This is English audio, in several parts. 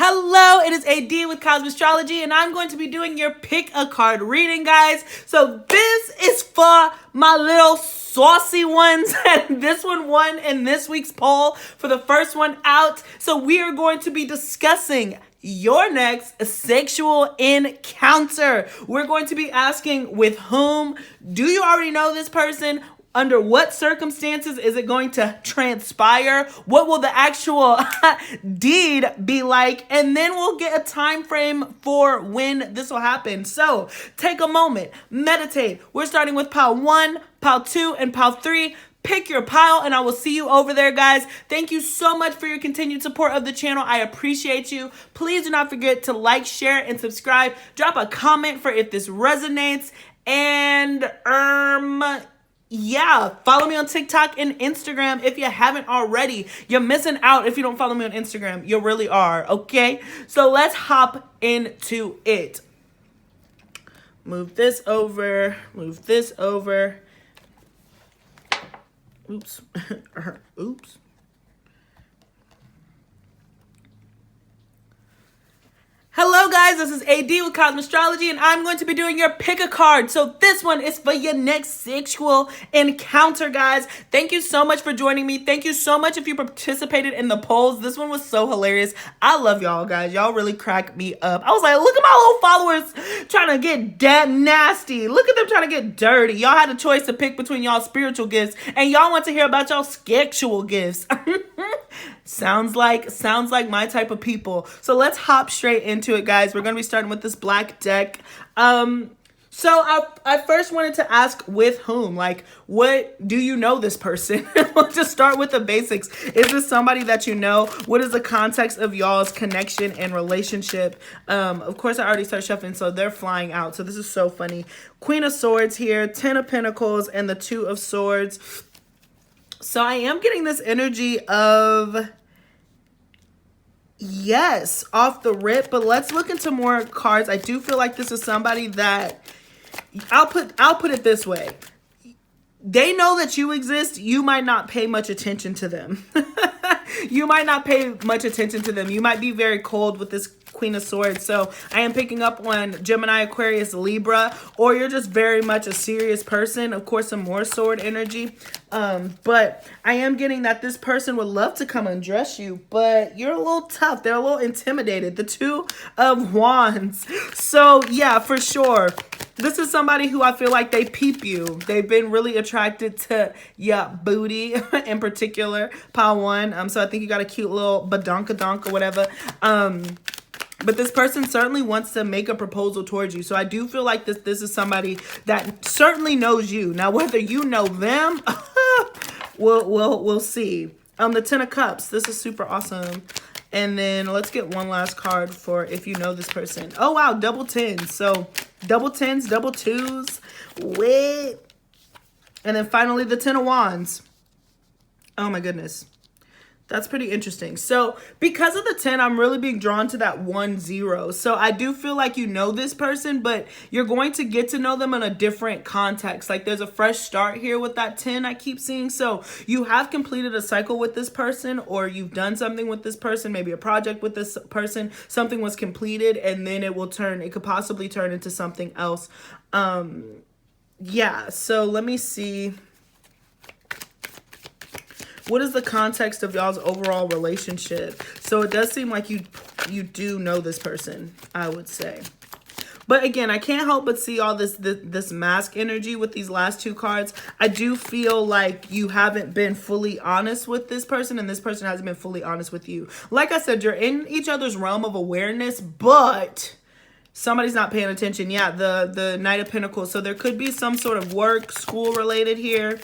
Hello, it is AD with Cosmostrology, and I'm going to be doing your pick a card reading, guys. So this is for my little saucy ones, and this one won in this week's poll for the first one out. So we are going to be discussing your next sexual encounter. We're going to be asking with whom. Do you already know this person? Under what circumstances is it going to transpire? What will the actual deed be like? And then we'll get a time frame for when this will happen. So take a moment, meditate. We're starting with pile 1, pile 2, and pile 3. Pick your pile, and I will see you over there, guys. Thank you so much for your continued support of the channel. I appreciate you. Please do not forget to like, share, and subscribe. Drop a comment for if this resonates. And yeah, follow me on TikTok and Instagram if you haven't already. You're missing out if you don't follow me on Instagram. You really are, okay? So let's hop into it. Move this over. Move this over. Oops. Oops. Hello guys, this is AD with Kosmostrology, and I'm going to be doing your pick a card. So this one is for your next sexual encounter, guys. Thank you so much for joining me. Thank you so much if you participated in the polls. This one was so hilarious. I love y'all, guys. Y'all really crack me up. I was like, look at my little followers trying to get that nasty. Look at them trying to get dirty. Y'all had a choice to pick between y'all spiritual gifts, and y'all want to hear about y'all sexual gifts. Sounds like my type of people. So let's hop straight into it, guys. We're going to be starting with this black deck. So I first wanted to ask with whom, like, what do you know this person? We'll just start with the basics. Is this somebody that you know? What is the context of y'all's connection and relationship? Of course, I already started shuffling, so they're flying out. So this is so funny. Queen of Swords here, 10 of Pentacles, and the 2 of Swords. So I am getting this energy of yes, off the rip, but let's look into more cards. I do feel like this is somebody that I'll put it this way. They know that you exist. You might not pay much attention to them. You might not pay much attention to them. You might be very cold with this Queen of Swords. So I am picking up on Gemini, Aquarius, Libra, or you're just very much a serious person. Of course, some more sword energy. But I am getting that this person would love to come undress you, but you're a little tough. They're a little intimidated. The 2 of Wands. So yeah, for sure. This is somebody who I feel like they peep you. They've been really attracted to booty in particular. Pile 1. So I think you got a cute little badonkadonk or whatever. But this person certainly wants to make a proposal towards you. So I do feel like this is somebody that certainly knows you. Now, whether you know them, we'll see. The 10 of Cups. This is super awesome. And then let's get one last card for if you know this person. Oh, wow. Double 10s. So double 10s, double 2s. Wait. And then finally the 10 of Wands. Oh, my goodness. That's pretty interesting. So because of the 10, I'm really being drawn to that 1-0. So I do feel like you know this person, but you're going to get to know them in a different context. Like there's a fresh start here with that 10 I keep seeing. So you have completed a cycle with this person, or you've done something with this person, maybe a project with this person, something was completed, and then it could possibly turn into something else. Yeah, so let me see. What is the context of y'all's overall relationship? So it does seem like you do know this person, I would say. But again, I can't help but see all this mask energy with these last 2 cards. I do feel like you haven't been fully honest with this person, and this person hasn't been fully honest with you. Like I said, you're in each other's realm of awareness, but somebody's not paying attention. Yeah, the Knight of Pentacles. So there could be some sort of work, school related here.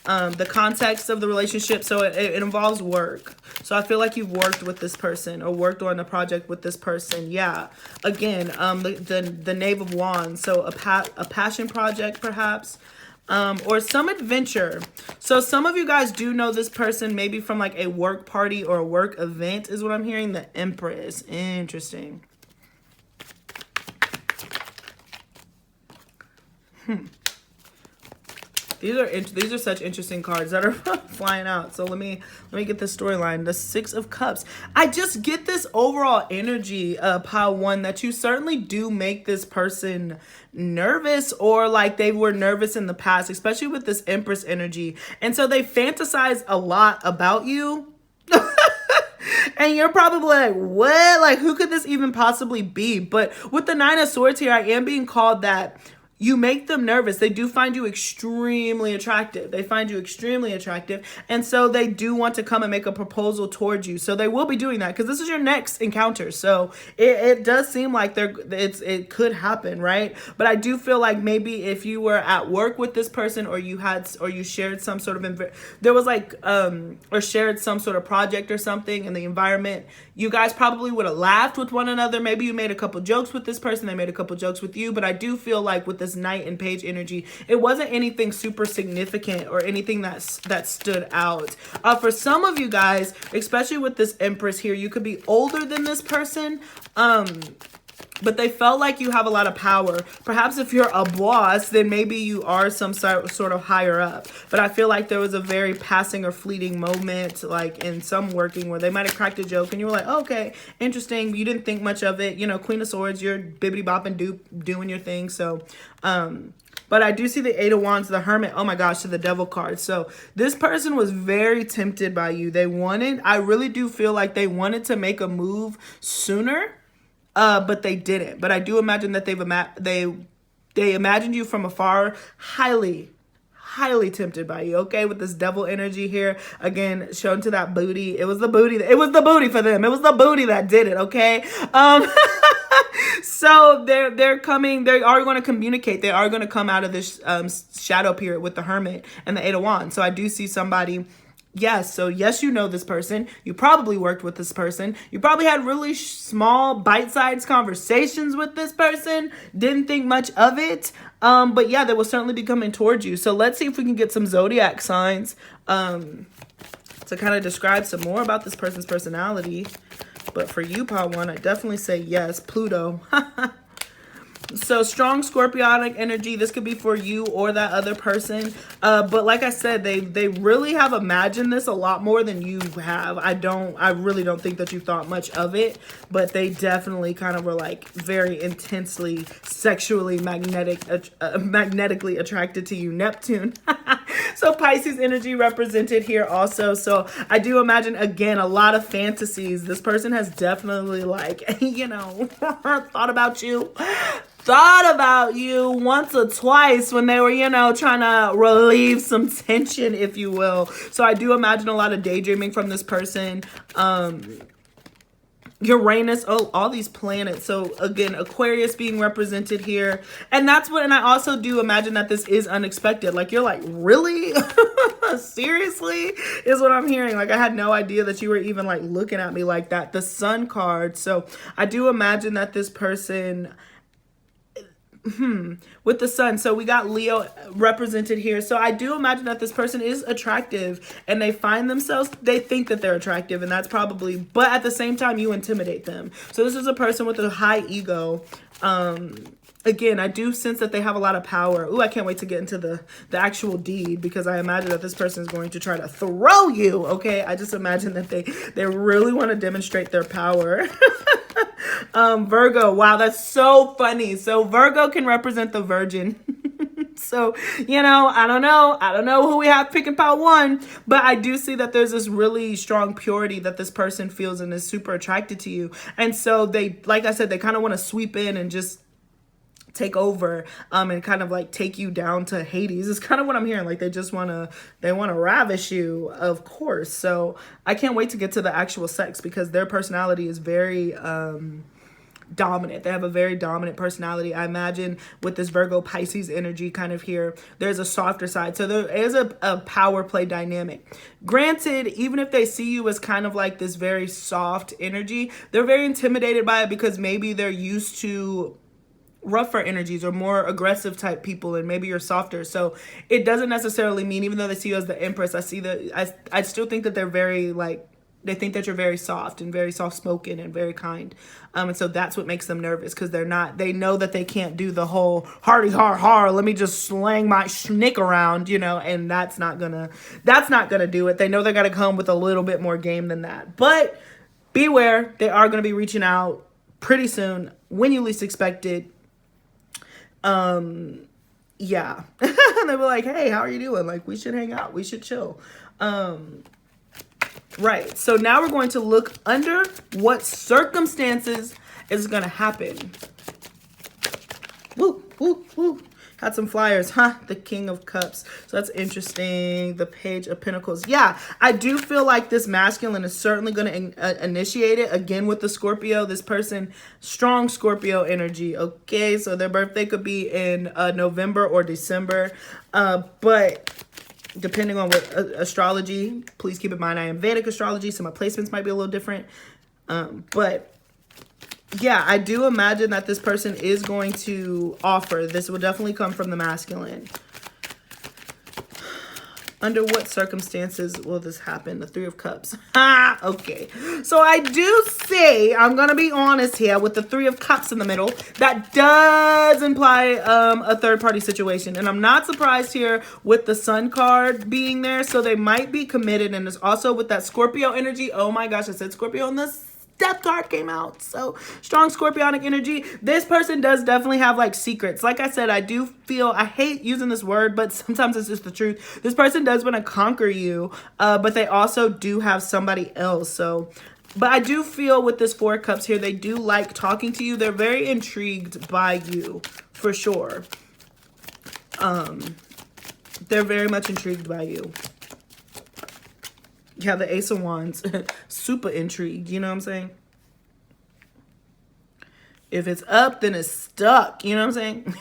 The context of the relationship, so it involves work. So I feel like you've worked with this person or worked on a project with this person. Yeah, again, the Knave of Wands, so a passion project perhaps, or some adventure. So some of you guys do know this person maybe from like a work party or a work event is what I'm hearing. The Empress. Interesting. These are such interesting cards that are flying out. So let me get this storyline. The Six of Cups. I just get this overall energy, pile one, that you certainly do make this person nervous, or like they were nervous in the past, especially with this Empress energy. And so they fantasize a lot about you. And you're probably like, what? Like, who could this even possibly be? But with the Nine of Swords here, I am being called that you make them nervous. They do find you extremely attractive. They find you extremely attractive. And so they do want to come and make a proposal towards you. So they will be doing that because this is your next encounter. So it does seem like it could happen, right? But I do feel like maybe if you were at work with this person, or you shared some sort of, or shared some sort of project or something in the environment, you guys probably would have laughed with one another. Maybe you made a couple jokes with this person. They made a couple jokes with you. But I do feel like with this Knight and Page energy, it wasn't anything super significant or anything that stood out. For some of you guys, especially with this Empress here, you could be older than this person. But they felt like you have a lot of power. Perhaps if you're a boss, then maybe you are some sort of higher up. But I feel like there was a very passing or fleeting moment, like in some working, where they might have cracked a joke and you were like, oh, okay, interesting. You didn't think much of it. You know, Queen of Swords, you're bibbity bopping doing your thing. So, but I do see the Eight of Wands, the Hermit, oh my gosh, to the Devil card. So this person was very tempted by you. I really do feel like they wanted to make a move sooner. But they didn't. But I do imagine that they imagined you from afar, highly tempted by you. Okay, with this Devil energy here, again shown to that booty. It was the booty. It was the booty for them. It was the booty that did it. Okay. So they're coming. They are going to communicate. They are going to come out of this shadow period with the Hermit and the Eight of Wands. So I do see somebody. Yes, so yes, you know this person. You probably worked with this person. You probably had really small, bite-sized conversations with this person. Didn't think much of it. But yeah, they will certainly be coming towards you. So let's see if we can get some Zodiac signs to kind of describe some more about this person's personality. But for you, Pile One, I definitely say yes, Pluto. So strong Scorpionic energy. This could be for you or that other person. But like I said, they really have imagined this a lot more than you have. I really don't think that you thought much of it, but they definitely kind of were like very intensely sexually magnetically attracted to you, Neptune. So Pisces energy represented here also. So I do imagine, again, a lot of fantasies. This person has definitely, like, you know, thought about you once or twice when they were, you know, trying to relieve some tension, if you will. So I do imagine a lot of daydreaming from this person. Uranus, oh, all these planets. So again, Aquarius being represented here. And I also do imagine that this is unexpected. Like, you're like, really? Seriously? Is what I'm hearing. Like, I had no idea that you were even like looking at me like that. The Sun card. So I do imagine that this person, with the Sun. So we got Leo represented here. So I do imagine that this person is attractive and they think that they're attractive, and that's probably, but at the same time you intimidate them. So this is a person with a high ego. Again, I do sense that they have a lot of power. Ooh, I can't wait to get into the actual deed, because I imagine that this person is going to try to throw you. Okay, I just imagine that they really want to demonstrate their power. Virgo, wow, that's so funny. So Virgo can represent the Virgin. So, you know, I don't know who we have picking Pile One, but I do see that there's this really strong purity that this person feels and is super attracted to you. And so they, like I said, they kind of want to sweep in and just take over and kind of like take you down to Hades is kind of what I'm hearing. Like, they want to ravish you, of course. So I can't wait to get to the actual sex, because their personality is very dominant. They have a very dominant personality. I imagine with this Virgo Pisces energy kind of here, there's a softer side. So there is a power play dynamic. Granted, even if they see you as kind of like this very soft energy, they're very intimidated by it, because maybe they're used to rougher energies or more aggressive type people, and maybe you're softer. So it doesn't necessarily mean, even though they see you as the Empress, I still think that they're very like They think that you're very soft and very soft-spoken and very kind. And so that's what makes them nervous, because they know that they can't do the whole hardy har, let me just slang my schnick around, you know, and that's not gonna do it. They know they gotta come with a little bit more game than that. But beware, they are gonna be reaching out pretty soon when you least expect it. Yeah. They were like, hey, how are you doing? Like, we should hang out. We should chill. Right. So now we're going to look under what circumstances is going to happen. Woo, woo, woo. Had some flyers, huh? The King of Cups. So that's interesting. The Page of Pentacles. Yeah, I do feel like this masculine is certainly going to initiate it. Again, with the Scorpio, this person, strong Scorpio energy. Okay, so their birthday could be in November or December. But depending on what astrology, please keep in mind I am Vedic astrology, so my placements might be a little different. But yeah, I do imagine that this person is going to offer. This will definitely come from the masculine. Under what circumstances will this happen? The Three of Cups. Okay. So I do say, I'm going to be honest here, with the Three of Cups in the middle, that does imply a third-party situation. And I'm not surprised here with the Sun card being there. So they might be committed. And it's also with that Scorpio energy. Oh my gosh, I said Scorpio on this. Death card came out. So strong scorpionic energy. This person does definitely have like secrets. Like I said, I do feel, I hate using this word, but sometimes it's just the truth. This person does want to conquer you, but they also do have somebody else. So, but I do feel with this Four of Cups here, they do like talking to you. They're very intrigued by you, for sure. They're very much intrigued by you. Yeah, the Ace of Wands, super intrigued, you know what I'm saying? If it's up, then it's stuck, you know what I'm saying?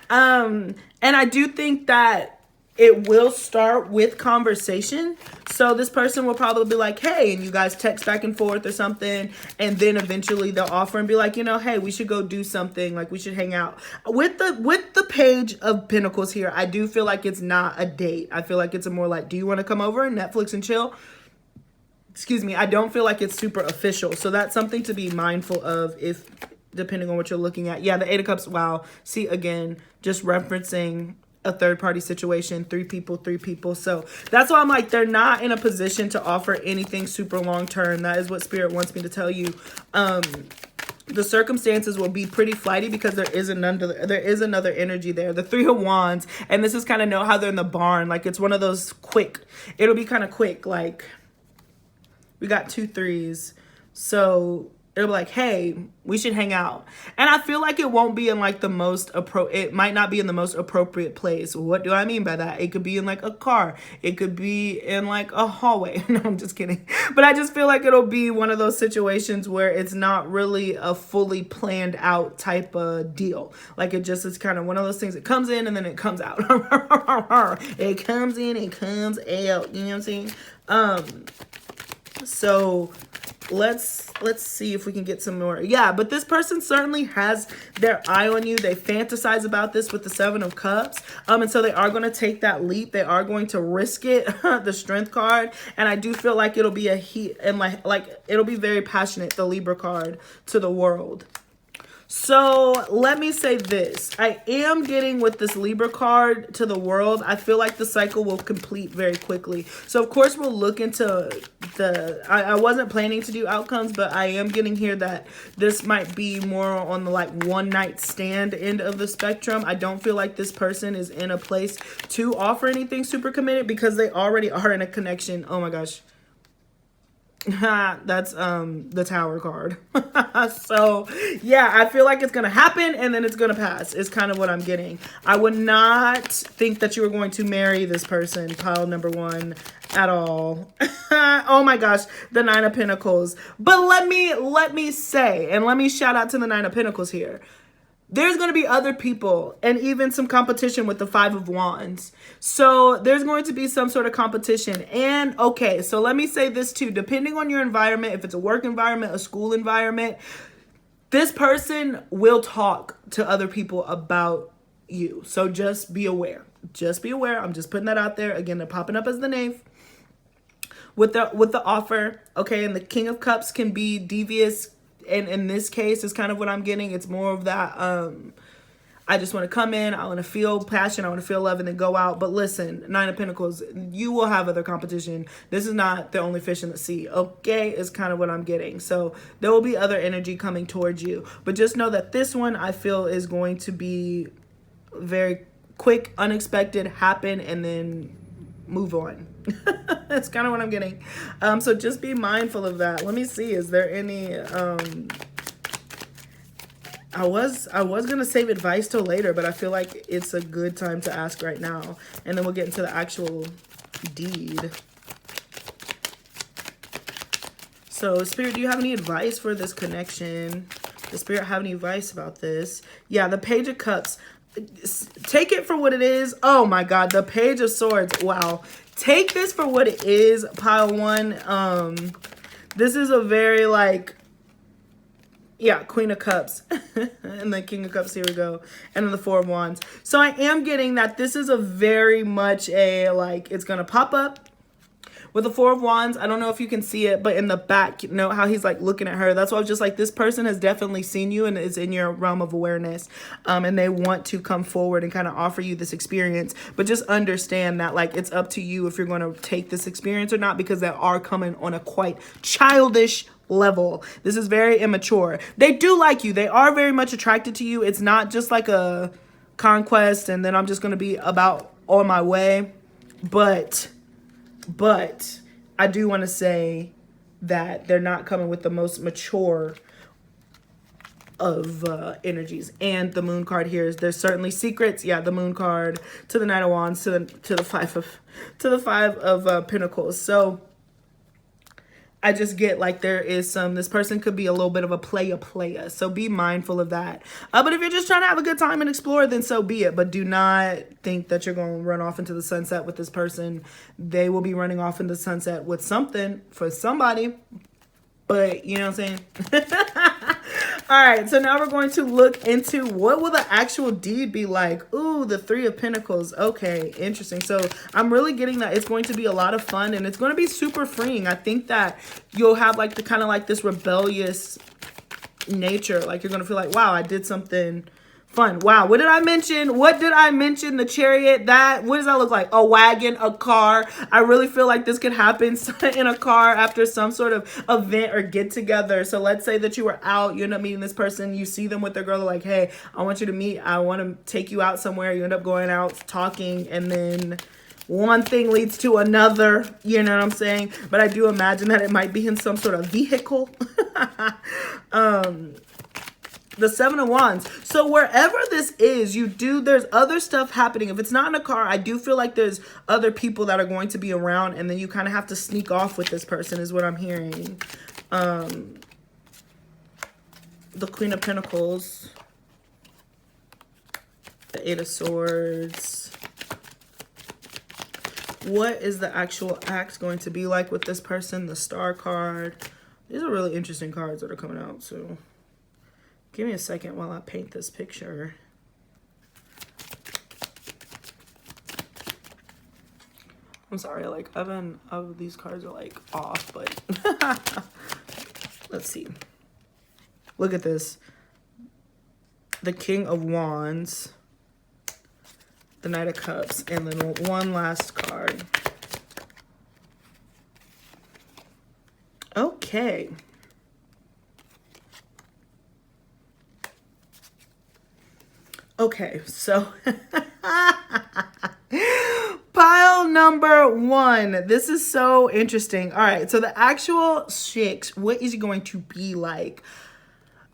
And I do think that it will start with conversation. So this person will probably be like, hey, and you guys text back and forth or something. And then eventually they'll offer and be like, you know, hey, we should go do something. Like, we should hang out. With the Page of Pentacles here, I do feel like it's not a date. I feel like it's a more like, do you want to come over and Netflix and chill? Excuse me. I don't feel like it's super official. So that's something to be mindful of, if depending on what you're looking at. Yeah, the Eight of Cups. Wow. See, again, just referencing a third-party situation, three people. So that's why I'm like, they're not in a position to offer anything super long-term. That is what Spirit wants me to tell you. The circumstances will be pretty flighty because there is another energy there. The Three of Wands, and this is kind of know how they're in the barn. Like, it's one of those quick. It'll be kind of quick. Like, we got 2 threes. So it'll be like, hey, we should hang out. And I feel like it won't be in like the most it might not be in the most appropriate place. What do I mean by that? It could be in like a car. It could be in like a hallway. No, I'm just kidding. But I just feel like it'll be one of those situations where it's not really a fully planned out type of deal. Like, it just is kind of one of those things that comes in and then it comes out. It comes in, it comes out. You know what I'm saying? So let's see if we can get some more. Yeah, but this person certainly has their eye on you. They fantasize about this with the Seven of Cups. And so they are going to take that leap. They are going to risk it. The Strength card. And I do feel like it'll be a heat, and like it'll be very passionate, the Libra card, to the world. So let me say this. I am getting with this Libra card to the world. I feel like the cycle will complete very quickly. So of course we'll look into I wasn't planning to do outcomes, but I am getting here that this might be more on the like one night stand end of the spectrum. I don't feel like this person is in a place to offer anything super committed because they already are in a connection. Oh my gosh. That's the Tower card. So yeah, I feel like it's gonna happen and then it's gonna pass is kind of what I'm getting. I would not think that you were going to marry this person, pile number 1, at all. Oh my gosh, the Nine of Pentacles. But let me say, and let me shout out to the Nine of Pentacles here. There's going to be other people and even some competition with the Five of Wands. So there's going to be some sort of competition. And okay, so let me say this too. Depending on your environment, if it's a work environment, a school environment, this person will talk to other people about you. So just be aware. Just be aware. I'm just putting that out there. Again, they're popping up as the knave. with the offer, okay? And the King of Cups can be devious, and in this case is kind of what I'm getting. It's more of that I just want to come in, I want to feel passion, I want to feel love, and then go out. But listen, Nine of Pentacles, you will have other competition. This is not the only fish in the sea, okay? Is kind of what I'm getting. So there will be other energy coming towards you. But just know that this one, I feel, is going to be very quick, unexpected, happen, and then move on. That's kind of what I'm getting. So just be mindful of that. Let me see, is there any... I was gonna save advice till later, but I feel like it's a good time to ask right now, and then we'll get into the actual deed. So Spirit, do you have any advice for this connection? Does Spirit have any advice about this? Yeah, the Page of Cups, take it for what it is. Oh my God, the Page of Swords. Wow, take this for what it is, pile one. This is a very like, yeah, Queen of Cups and the King of Cups, here we go, and then the Four of Wands. So I am getting that this is a very much a, like, it's gonna pop up with the Four of Wands. I don't know if you can see it, but in the back, you know how he's like looking at her. That's why I was just like, this person has definitely seen you and is in your realm of awareness, and they want to come forward and kind of offer you this experience. But just understand that, like, it's up to you if you're going to take this experience or not, because they are coming on a quite childish level. This is very immature. They do like you. They are very much attracted to you. It's not just like a conquest and then I'm just going to be about on my way. But I do want to say that they're not coming with the most mature of energies. And the Moon card here is, there's certainly secrets. Yeah, the Moon card to the Knight of Wands to the Five of Pentacles. So I just get like there is this person could be a little bit of a playa. So be mindful of that. But if you're just trying to have a good time and explore, then so be it. But do not think that you're going to run off into the sunset with this person. They will be running off into the sunset with something for somebody. But you know what I'm saying? All right, so now we're going to look into what will the actual deed be like. Ooh, the Three of Pentacles. Okay, interesting. So I'm really getting that it's going to be a lot of fun and it's going to be super freeing. I think that you'll have like the kind of like this rebellious nature. Like you're going to feel like, wow, I did something fun. Wow, what did I mention? What did I mention? The Chariot, that, what does that look like? A wagon, a car. I really feel like this could happen in a car after some sort of event or get together. So let's say that you were out, you end up meeting this person, you see them with their girl, like, hey, I want you to meet, I want to take you out somewhere. You end up going out talking, and then one thing leads to another, you know what I'm saying? But I do imagine that it might be in some sort of vehicle. The Seven of Wands. So wherever this is, there's other stuff happening. If it's not in a car, I do feel like there's other people that are going to be around, and then you kind of have to sneak off with this person is what I'm hearing. The Queen of Pentacles. The Eight of Swords. What is the actual act going to be like with this person? The Star card. These are really interesting cards that are coming out, so give me a second while I paint this picture. I'm sorry, like, these cards are like off, but let's see. Look at this. The King of Wands, the Knight of Cups, and then one last card. Okay. Okay, so pile number one. This is so interesting. All right, so the actual chicks, what is it going to be like?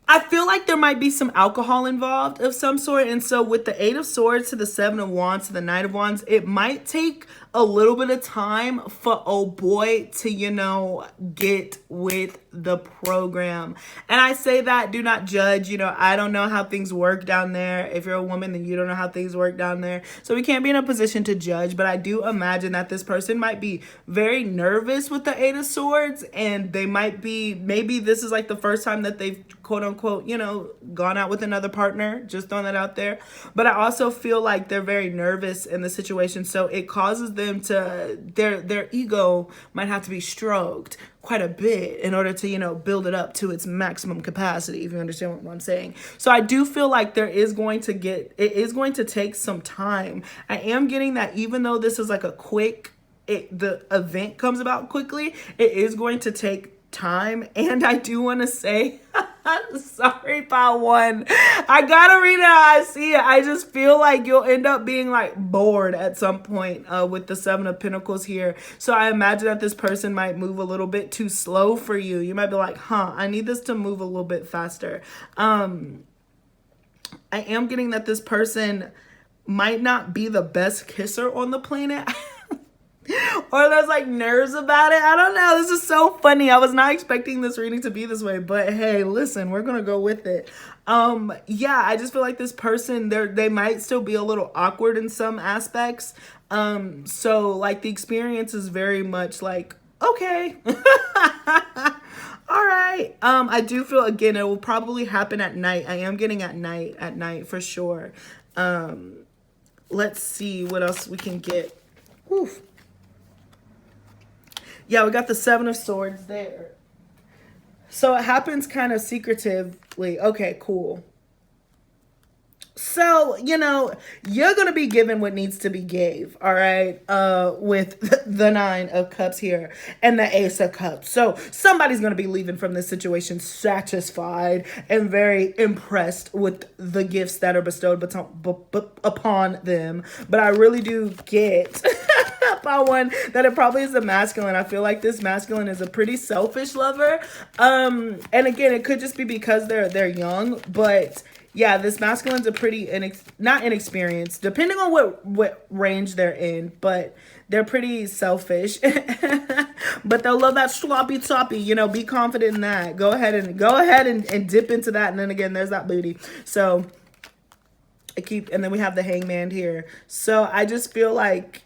I feel like there might be some alcohol involved of some sort. And so with the Eight of Swords to the Seven of Wands to the Knight of Wands, it might take a little bit of time for old boy to, you know, get with the program. And I say that, do not judge. You know, I don't know how things work down there. If you're a woman, then you don't know how things work down there. So we can't be in a position to judge. But I do imagine that this person might be very nervous with the Eight of Swords. And they might be, maybe this is like the first time that they've quote unquote, you know, gone out with another partner. Just throwing that out there. But I also feel like they're very nervous in the situation. So it causes them to, their ego might have to be stroked quite a bit in order to, you know, build it up to its maximum capacity, if you understand what I'm saying. So I do feel like it is going to take some time. I am getting that even though this is like a quick, the event comes about quickly, it is going to take time. And I do want to say, sorry, Pile 1. I gotta read it how I see it. I just feel like you'll end up being like bored at some point with the 7 of Pentacles here. So I imagine that this person might move a little bit too slow for you. You might be like, I need this to move a little bit faster. I am getting that this person might not be the best kisser on the planet. Or there's like nerves about it. I don't know. This is so funny. I was not expecting this reading to be this way, but hey, listen, we're gonna go with it. Yeah, I just feel like this person, they might still be a little awkward in some aspects. So like the experience is very much like, okay. All right. I do feel, again, it will probably happen at night. I am getting at night for sure. Let's see what else we can get. Oof. Yeah, we got the 7 of Swords there. So it happens kind of secretively. Okay, cool. So, you know, you're going to be given what needs to be gave, all right, with the 9 of Cups here and the Ace of Cups. So somebody's going to be leaving from this situation satisfied and very impressed with the gifts that are bestowed upon them. But I really do get by one that it probably is a masculine. I feel like this masculine is a pretty selfish lover. And again, it could just be because they're young, but yeah, this masculine's a pretty not inexperienced, depending on what range they're in, but they're pretty selfish. But they'll love that sloppy toppy, you know, be confident in that. Go ahead and dip into that. And then again, there's that booty. So and then we have the Hangman here. So I just feel like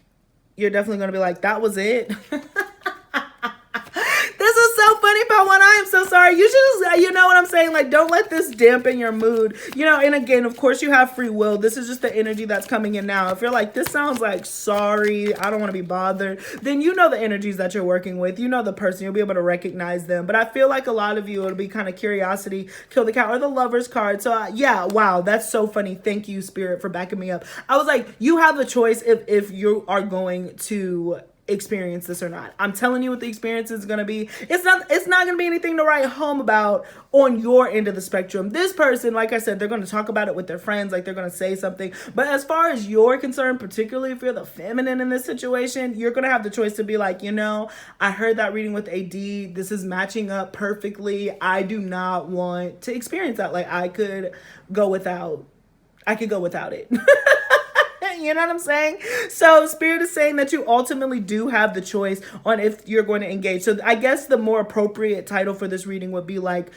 you're definitely going to be like, that was it. This is so funny, Pawan. I am so sorry. You should just, you know what I'm saying? Like, don't let this dampen your mood. You know, and again, of course, you have free will. This is just the energy that's coming in now. If you're like, this sounds like, sorry, I don't want to be bothered, then you know the energies that you're working with. You know the person. You'll be able to recognize them. But I feel like a lot of you, it'll be kind of curiosity, kill the cat, or the Lover's card. So, yeah, wow, that's so funny. Thank you, Spirit, for backing me up. I was like, you have the choice if you are going to experience this or not. I'm telling you what the experience is going to be. It's not going to be anything to write home about on your end of the spectrum. This person, like I said, they're going to talk about it with their friends, like they're going to say something. But as far as you're concerned, particularly if you're the feminine in this situation, you're going to have the choice to be like, you know, I heard that reading with AD. This is matching up perfectly. I do not want to experience that. Like I could go without it. You know what I'm saying? So Spirit is saying that you ultimately do have the choice on if you're going to engage. So I guess the more appropriate title for this reading would be like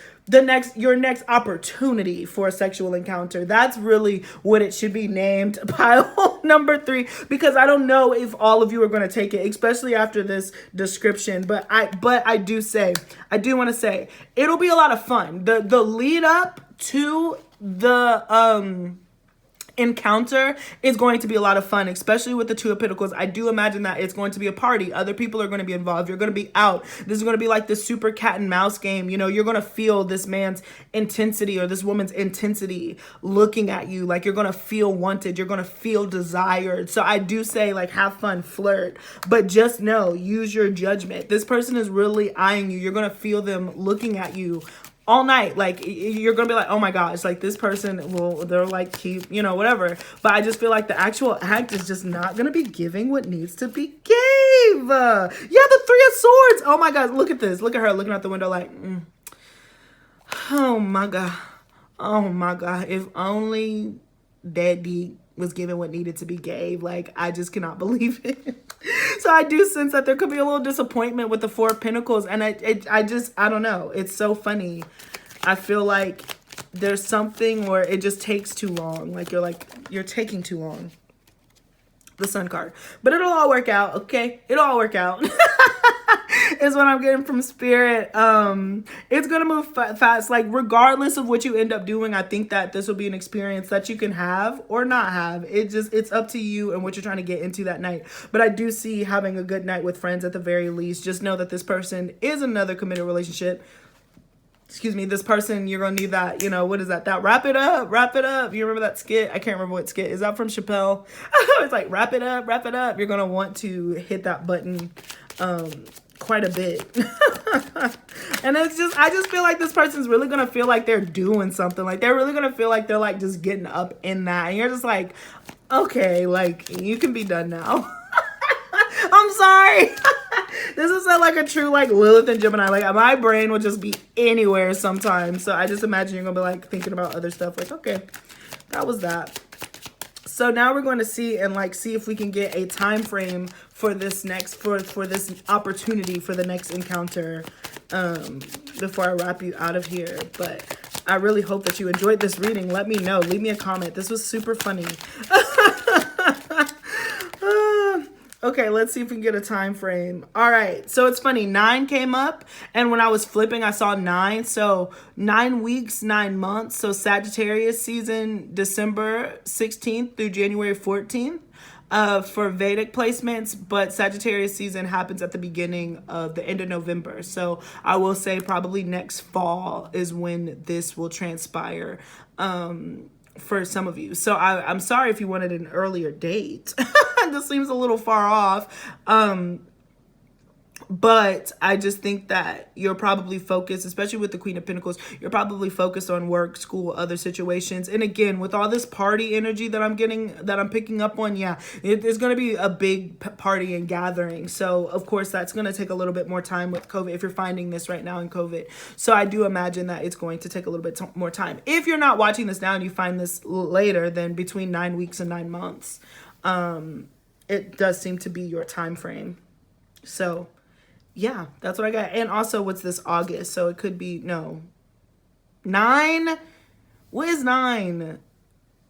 your next opportunity for a sexual encounter. That's really what it should be named, pile number 3, because I don't know if all of you are going to take it, especially after this description. But I do want to say it'll be a lot of fun. The lead up to the encounter is going to be a lot of fun, especially with the 2 of Pentacles. I do imagine that it's going to be a party. Other people are going to be involved. You're going to be out. This is going to be like this super cat and mouse game. You know, you're going to feel this man's intensity or this woman's intensity looking at you. Like you're going to feel wanted. You're going to feel desired. So I do say like have fun, flirt, but just know, use your judgment. This person is really eyeing you. You're going to feel them looking at you all night. Like you're gonna be like, oh my gosh, like this person they're like keep, you know, whatever. But I just feel like the actual act is just not gonna be giving what needs to be gave. Yeah, the 3 of Swords. Oh my god, look at this. Look at her looking out the window like oh my god, if only Daddy was given what needed to be gave. Like I just cannot believe it. So I do sense that there could be a little disappointment with the 4 of Pentacles, and I don't know, it's so funny. I feel like there's something where it just takes too long. Like you're taking too long. The Sun card. But it'll all work out, okay? It'll all work out. is what I'm getting from Spirit. It's gonna move fast. Like, regardless of what you end up doing, I think that this will be an experience that you can have or not have. It's up to you and what you're trying to get into that night. But I do see having a good night with friends at the very least. Just know that this person is another committed relationship. Excuse me, this person, you're gonna need that, you know, what is that? That wrap it up. You remember that skit? I can't remember what skit. Is that from Chappelle? It's like, wrap it up. You're gonna want to hit that button quite a bit. And I just feel like this person's really gonna feel like they're doing something. Like, they're really gonna feel like they're like just getting up in that. And you're just like, okay, like, you can be done now. I'm sorry. This is like a true like Lilith and Gemini. Like, my brain will just be anywhere sometimes. So I just imagine you're gonna be like thinking about other stuff. Like, okay, that was that. So now we're going to see if we can get a time frame for this next for this opportunity for the next encounter before I wrap you out of here. But I really hope that you enjoyed this reading. Let me know. Leave me a comment. This was super funny. Okay, let's see if we can get a time frame. All right, so it's funny. 9 came up, and when I was flipping, I saw 9. So 9 weeks, 9 months. So Sagittarius season, December 16th through January 14th for Vedic placements. But Sagittarius season happens at the beginning of the end of November. So I will say probably next fall is when this will transpire. For some of you. So I'm sorry if you wanted an earlier date. This seems a little far off. But I just think that you're probably focused, especially with the Queen of Pentacles, you're probably focused on work, school, other situations. And again, with all this party energy that I'm getting, that I'm picking up on, yeah, there's going to be a big party and gathering. So of course, that's going to take a little bit more time with COVID, if you're finding this right now in COVID. So I do imagine that it's going to take a little bit more time. If you're not watching this now and you find this later, then between 9 weeks and 9 months, it does seem to be your time frame. So yeah, that's what I got. And also, what's this August? So it could be, no. 9? What is 9?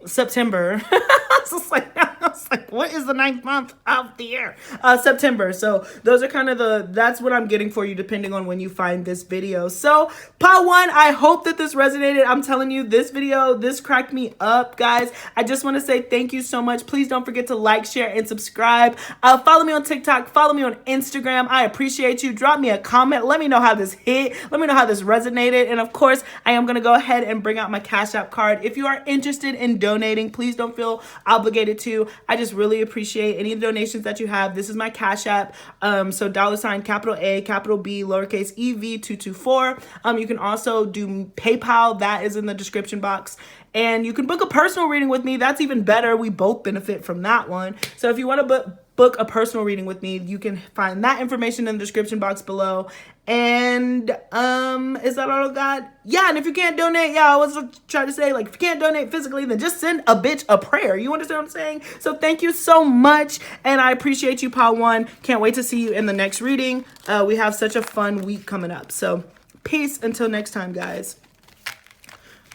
September. I was like, what is the 9th month of the year? September. So those are kind of that's what I'm getting for you depending on when you find this video. So part 1, I hope that this resonated. I'm telling you, this video, this cracked me up, guys. I just want to say thank you so much. Please don't forget to like, share, and subscribe. Follow me on TikTok. Follow me on Instagram. I appreciate you. Drop me a comment. Let me know how this hit. Let me know how this resonated. And of course, I am going to go ahead and bring out my Cash App card. If you are interested in donating, please don't feel obligated to. I just really appreciate any donations that you have. This is my Cash App. So $ capital A, capital B, lowercase EV224. You can also do PayPal. That is in the description box. And you can book a personal reading with me. That's even better. We both benefit from that one. So if you want to book a personal reading with me, you can find that information in the description box below. And is that all I got? Yeah, and if you can't donate, yeah, I was trying to say, like, if you can't donate physically, then just send a bitch a prayer. You understand what I'm saying? So thank you so much, and I appreciate you, Pile 1. Can't wait to see you in the next reading. We have such a fun week coming up. So peace until next time, guys.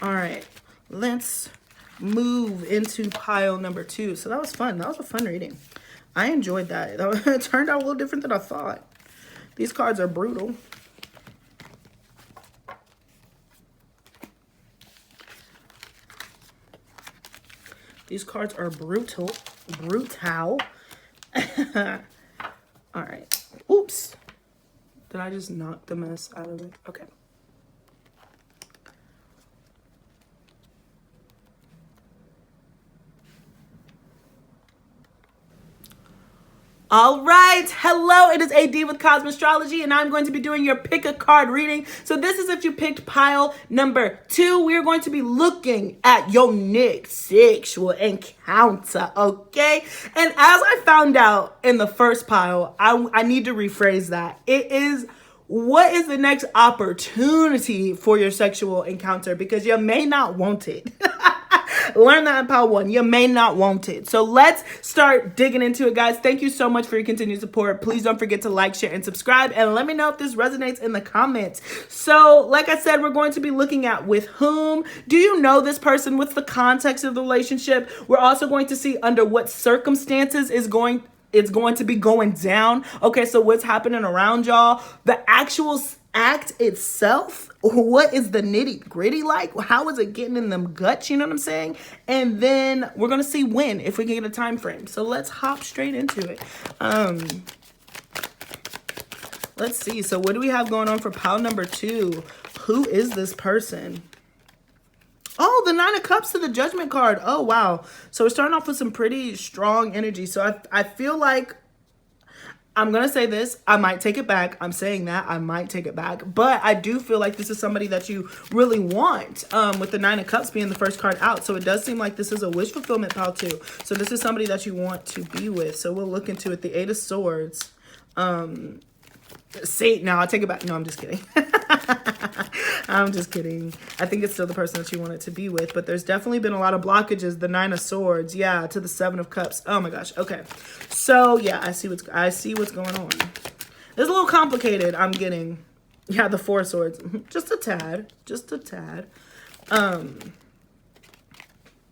All right, let's move into pile number 2. So that was fun. That was a fun reading. I enjoyed that. It turned out a little different than I thought. These cards are brutal. These cards are brutal. Brutal. All right. Oops. Did I just knock the mess out of it? Okay. All right, hello, it is AD with Kosmostrology, and I'm going to be doing your pick a card reading. So this is if you picked pile number 2. We are going to be looking at your next sexual encounter, okay? And as I found out in the first pile, I need to rephrase that. It is, what is the next opportunity for your sexual encounter? Because you may not want it. Learn that in pile 1. You may not want it. So let's start digging into it, guys. Thank you so much for your continued support. Please don't forget to like, share, and subscribe. And let me know if this resonates in the comments. So like I said, we're going to be looking at with whom. Do you know this person? What's the context of the relationship? We're also going to see under what circumstances is going it's going to be going down. Okay, so what's happening around y'all? The actual act itself, what is the nitty gritty like? How is it getting in them guts? You know what I'm saying? And then we're gonna see when, if we can get a time frame. So let's hop straight into it. Let's see. So what do we have going on for pile number 2? Who is this person? Oh, the 9 of Cups to the Judgment card. Oh, wow. So we're starting off with some pretty strong energy. So I feel like, I'm going to say this. I might take it back. I'm saying that. I might take it back. But I do feel like this is somebody that you really want, with the 9 of Cups being the first card out. So it does seem like this is a wish fulfillment pile too. So this is somebody that you want to be with. So we'll look into it. The 8 of Swords. See, now I take it back. No, I'm just kidding. I'm just kidding. I think it's still the person that you want it to be with, but there's definitely been a lot of blockages. The 9 of Swords, yeah, to the 7 of Cups. Oh my gosh. Okay, so yeah, I see what's going on. It's a little complicated. I'm getting, yeah, the 4 of Swords, just a tad.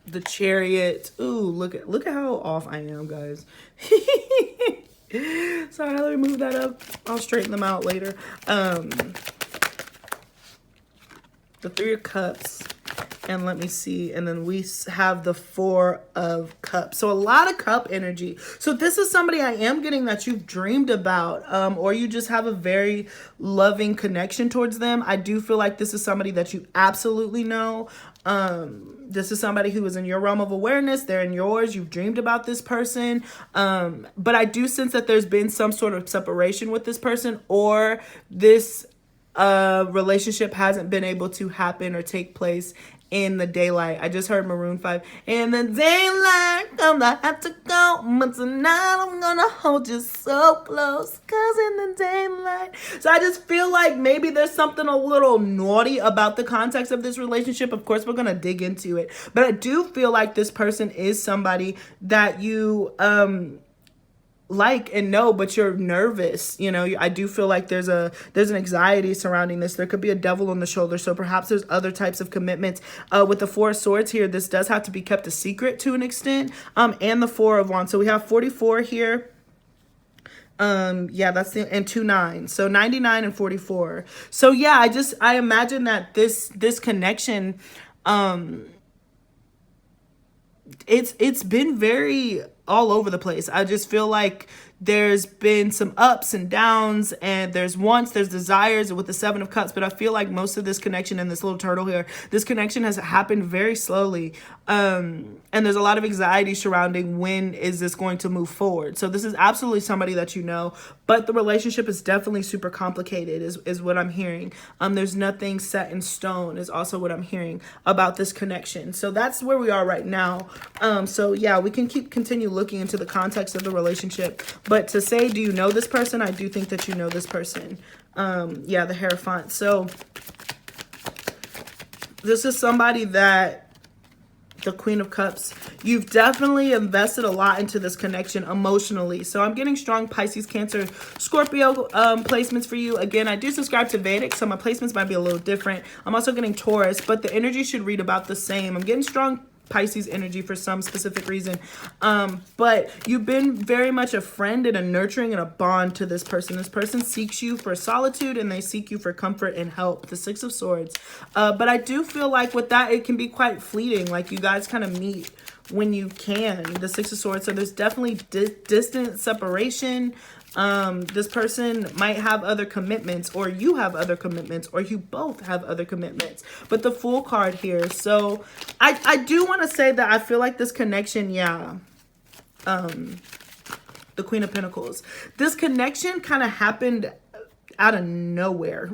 The Chariot. Ooh, look at how off I am, guys. Sorry, let me move that up. I'll straighten them out later. The 3 of Cups, and let me see, and then we have the 4 of Cups. So a lot of cup energy. So this is somebody I am getting that you've dreamed about, or you just have a very loving connection towards them. I do feel like this is somebody that you absolutely know. This is somebody who is in your realm of awareness. They're in yours. You've dreamed about this person. But I do sense that there's been some sort of separation with this person, or this relationship hasn't been able to happen or take place in the daylight. I just heard Maroon 5. In the daylight, I have to go, but tonight I'm gonna hold you so close, cause in the daylight. So I just feel like maybe there's something a little naughty about the context of this relationship. Of course, we're gonna dig into it, but I do feel like this person is somebody that you like and know, but you're nervous. You know, I do feel like there's an anxiety surrounding this. There could be a devil on the shoulder. So perhaps there's other types of commitments. With the 4 of Swords here, this does have to be kept a secret to an extent. And the 4 of Wands. So we have 44 here. Yeah, that's the, and 2 9. So 99 and 44. So yeah, I imagine that this connection, it's been very all over the place. I just feel like there's been some ups and downs, and there's wants, there's desires with the 7 of Cups, but I feel like most of this connection and this little turtle here, this connection has happened very slowly. And there's a lot of anxiety surrounding when is this going to move forward. So this is absolutely somebody that you know, but the relationship is definitely super complicated is what I'm hearing. There's nothing set in stone is also what I'm hearing about this connection. So that's where we are right now. So yeah, we can continue looking into the context of the relationship, but to say, do you know this person? I do think that you know this person. Yeah, the Hierophant. So this is somebody that, the Queen of Cups, you've definitely invested a lot into this connection emotionally. So I'm getting strong Pisces, Cancer, Scorpio placements for you. Again, I do subscribe to Vedic, so my placements might be a little different. I'm also getting Taurus, but the energy should read about the same. I'm getting strong Pisces energy for some specific reason. But you've been very much a friend and a nurturing and a bond to this person. This person seeks you for solitude, and they seek you for comfort and help. The 6 of Swords. But I do feel like with that, it can be quite fleeting. Like you guys kind of meet when you can. The 6 of Swords. So there's definitely distant separation. This person might have other commitments, or you have other commitments, or you both have other commitments. But the Fool card here. So I do want to say that I feel like this connection, yeah. The Queen of Pentacles. This connection kind of happened out of nowhere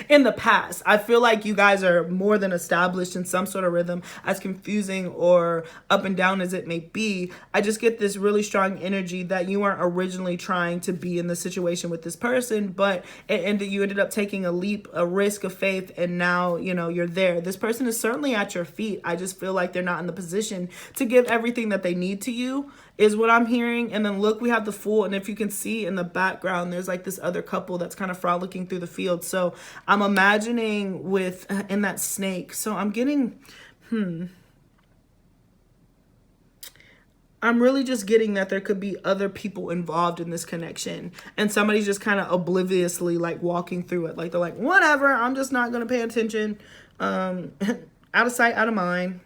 in the past. I feel like you guys are more than established in some sort of rhythm, as confusing or up and down as it may be. I just get this really strong energy that you weren't originally trying to be in the situation with this person, but you ended up taking a leap, a risk of faith, and now, you know, you're there. This person is certainly at your feet. I just feel like they're not in the position to give everything that they need to you, is what I'm hearing. And then look, we have the Fool, and if you can see in the background, there's like this other couple that's kind of frolicking through the field. So I'm imagining with in that snake. So I'm getting I'm really just getting that there could be other people involved in this connection, and somebody's just kind of obliviously like walking through it. Like they're like, whatever, I'm just not going to pay attention. Out of sight, out of mind.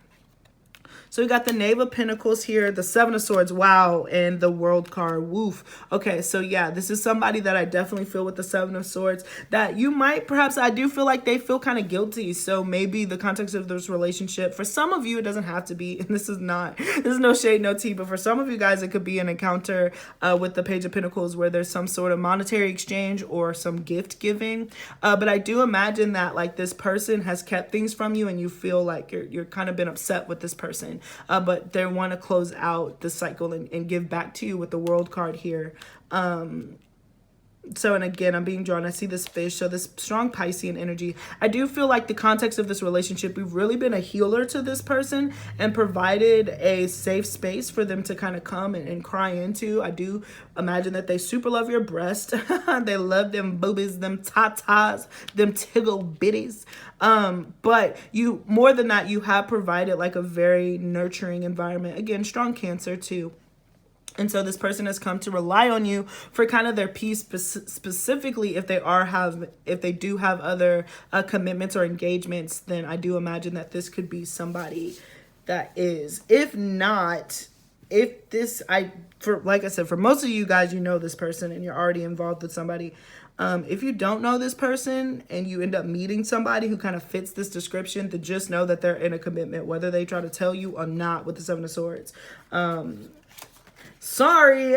So we got the Knave of Pentacles here, the Seven of Swords, wow, and the World card, woof. Okay, so yeah, this is somebody that I definitely feel with the Seven of Swords that you might, perhaps, I do feel like they feel kind of guilty. So maybe the context of this relationship, for some of you, it doesn't have to be, and this is no shade, no tea, but for some of you guys, it could be an encounter with the Page of Pentacles where there's some sort of monetary exchange or some gift giving. But I do imagine that like this person has kept things from you and you feel like you're kind of been upset with this person. But they want to close out the cycle and give back to you with the World card here. So, and again, I'm being drawn. I see this fish. So this strong Piscean energy. I do feel like the context of this relationship, we've really been a healer to this person and provided a safe space for them to kind of come and cry into. I do imagine that they super love your breast. They love them boobies, them tatas, them tiggle bitties. But you, more than that, you have provided like a very nurturing environment. Again, strong Cancer too. And so this person has come to rely on you for kind of their peace, specifically if they do have other commitments or engagements, then I do imagine that this could be somebody that is. If not, if this, like I said, for most of you guys, you know this person and you're already involved with somebody. If you don't know this person and you end up meeting somebody who kind of fits this description, to just know that they're in a commitment, whether they try to tell you or not with the Seven of Swords. Sorry.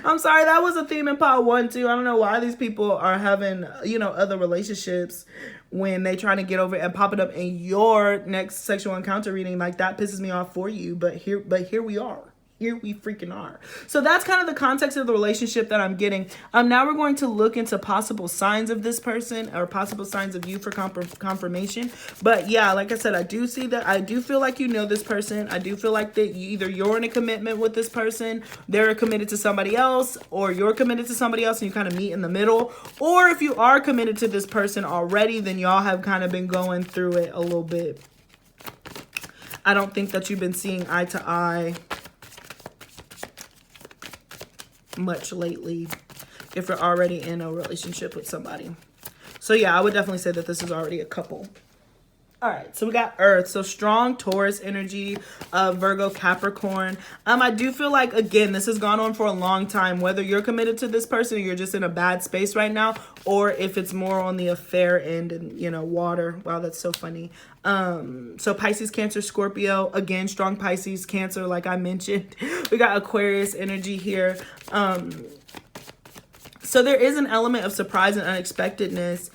I'm sorry. That was a theme in part 1 too. I don't know why these people are having, other relationships when they trying to get over it and pop it up in your next sexual encounter reading. Like that pisses me off for you. But here we are. Here we freaking are. So that's kind of the context of the relationship that I'm getting. Now we're going to look into possible signs of this person or possible signs of you for confirmation. But yeah, like I said, I do see that. I do feel like you know this person. I do feel like that either you're in a commitment with this person, they're committed to somebody else, or you're committed to somebody else and you kind of meet in the middle. Or if you are committed to this person already, then y'all have kind of been going through it a little bit. I don't think that you've been seeing eye to eye much lately if you're already in a relationship with somebody. So yeah, I would definitely say that this is already a couple. All right, so we got Earth. So strong Taurus energy, Virgo, Capricorn. I do feel like, again, this has gone on for a long time, whether you're committed to this person or you're just in a bad space right now, or if it's more on the affair end and, water. Wow, that's so funny. So Pisces, Cancer, Scorpio. Again, strong Pisces, Cancer, like I mentioned. We got Aquarius energy here. So there is an element of surprise and unexpectedness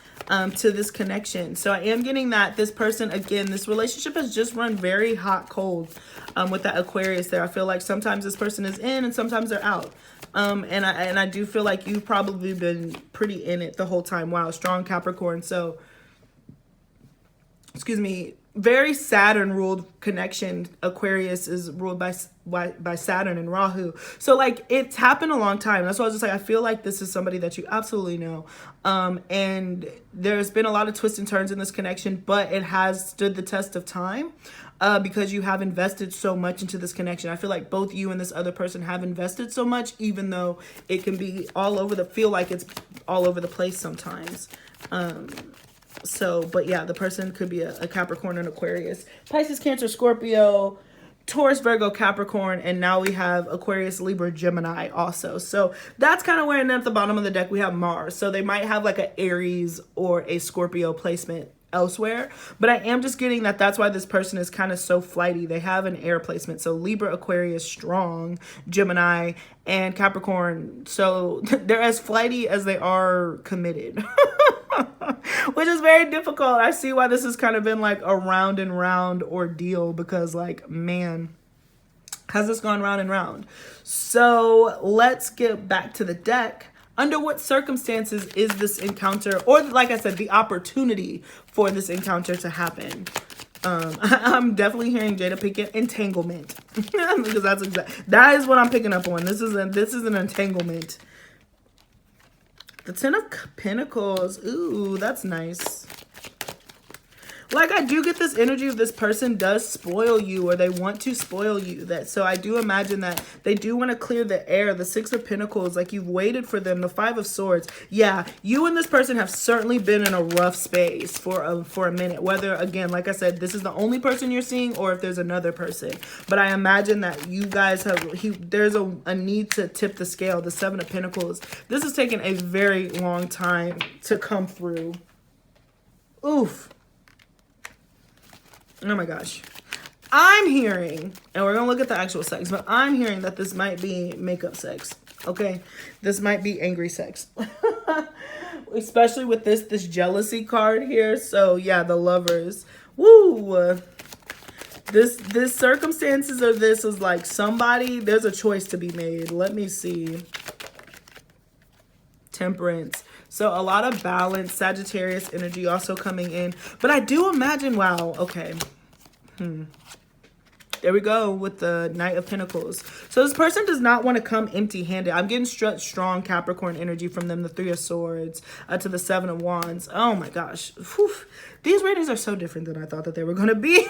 to this connection. So I am getting that this person, again, this relationship has just run very hot cold with that Aquarius there. I feel like sometimes this person is in and sometimes they're out. And I do feel like you've probably been pretty in it the whole time. Wow, strong Capricorn. So, excuse me, very Saturn ruled connection. Aquarius is ruled by Saturn and Rahu. So like it's happened a long time. That's why I was just like, I feel like this is somebody that you absolutely know. And there's been a lot of twists and turns in this connection, but it has stood the test of time because you have invested so much into this connection. I feel like both you and this other person have invested so much, even though it can be feel like it's all over the place sometimes. So, but yeah, the person could be a Capricorn and Aquarius. Pisces, Cancer, Scorpio, Taurus, Virgo, Capricorn, and now we have Aquarius, Libra, Gemini also. So that's kind of where, and then at the bottom of the deck, we have Mars. So they might have like an Aries or a Scorpio placement elsewhere, but I am just getting that that's why this person is kind of so flighty. They have an air placement. So Libra, Aquarius, strong, Gemini, and Capricorn. So they're as flighty as they are committed. Which is very difficult. I see why this has kind of been like a round and round ordeal because like, man, has this gone round and round? So let's get back to the deck. Under what circumstances is this encounter, or like I said, the opportunity for this encounter to happen? I'm definitely hearing Jada pick it entanglement because that is what I'm picking up on. This is an entanglement. The Ten of Pentacles. Ooh, that's nice. Like, I do get this energy of this person does spoil you, or they want to spoil you. So I do imagine that they do want to clear the air. The Six of Pentacles, like you've waited for them. The Five of Swords. Yeah, you and this person have certainly been in a rough space for a minute. Whether, again, like I said, this is the only person you're seeing or if there's another person. But I imagine that you guys have, there's a need to tip the scale. The Seven of Pentacles. This has taken a very long time to come through. Oof. Oh my gosh. I'm hearing, and we're going to look at the actual sex, but I'm hearing that this might be makeup sex. Okay? This might be angry sex. Especially with this jealousy card here. So, yeah, the Lovers. Woo! This circumstances of this is like somebody, there's a choice to be made. Let me see. Temperance. So a lot of balance, Sagittarius energy also coming in. But I do imagine, wow, okay. There we go with the Knight of Pentacles. So this person does not want to come empty-handed. I'm getting strong Capricorn energy from them. The Three of Swords to the Seven of Wands. Oh my gosh. Whew. These readings are so different than I thought that they were going to be.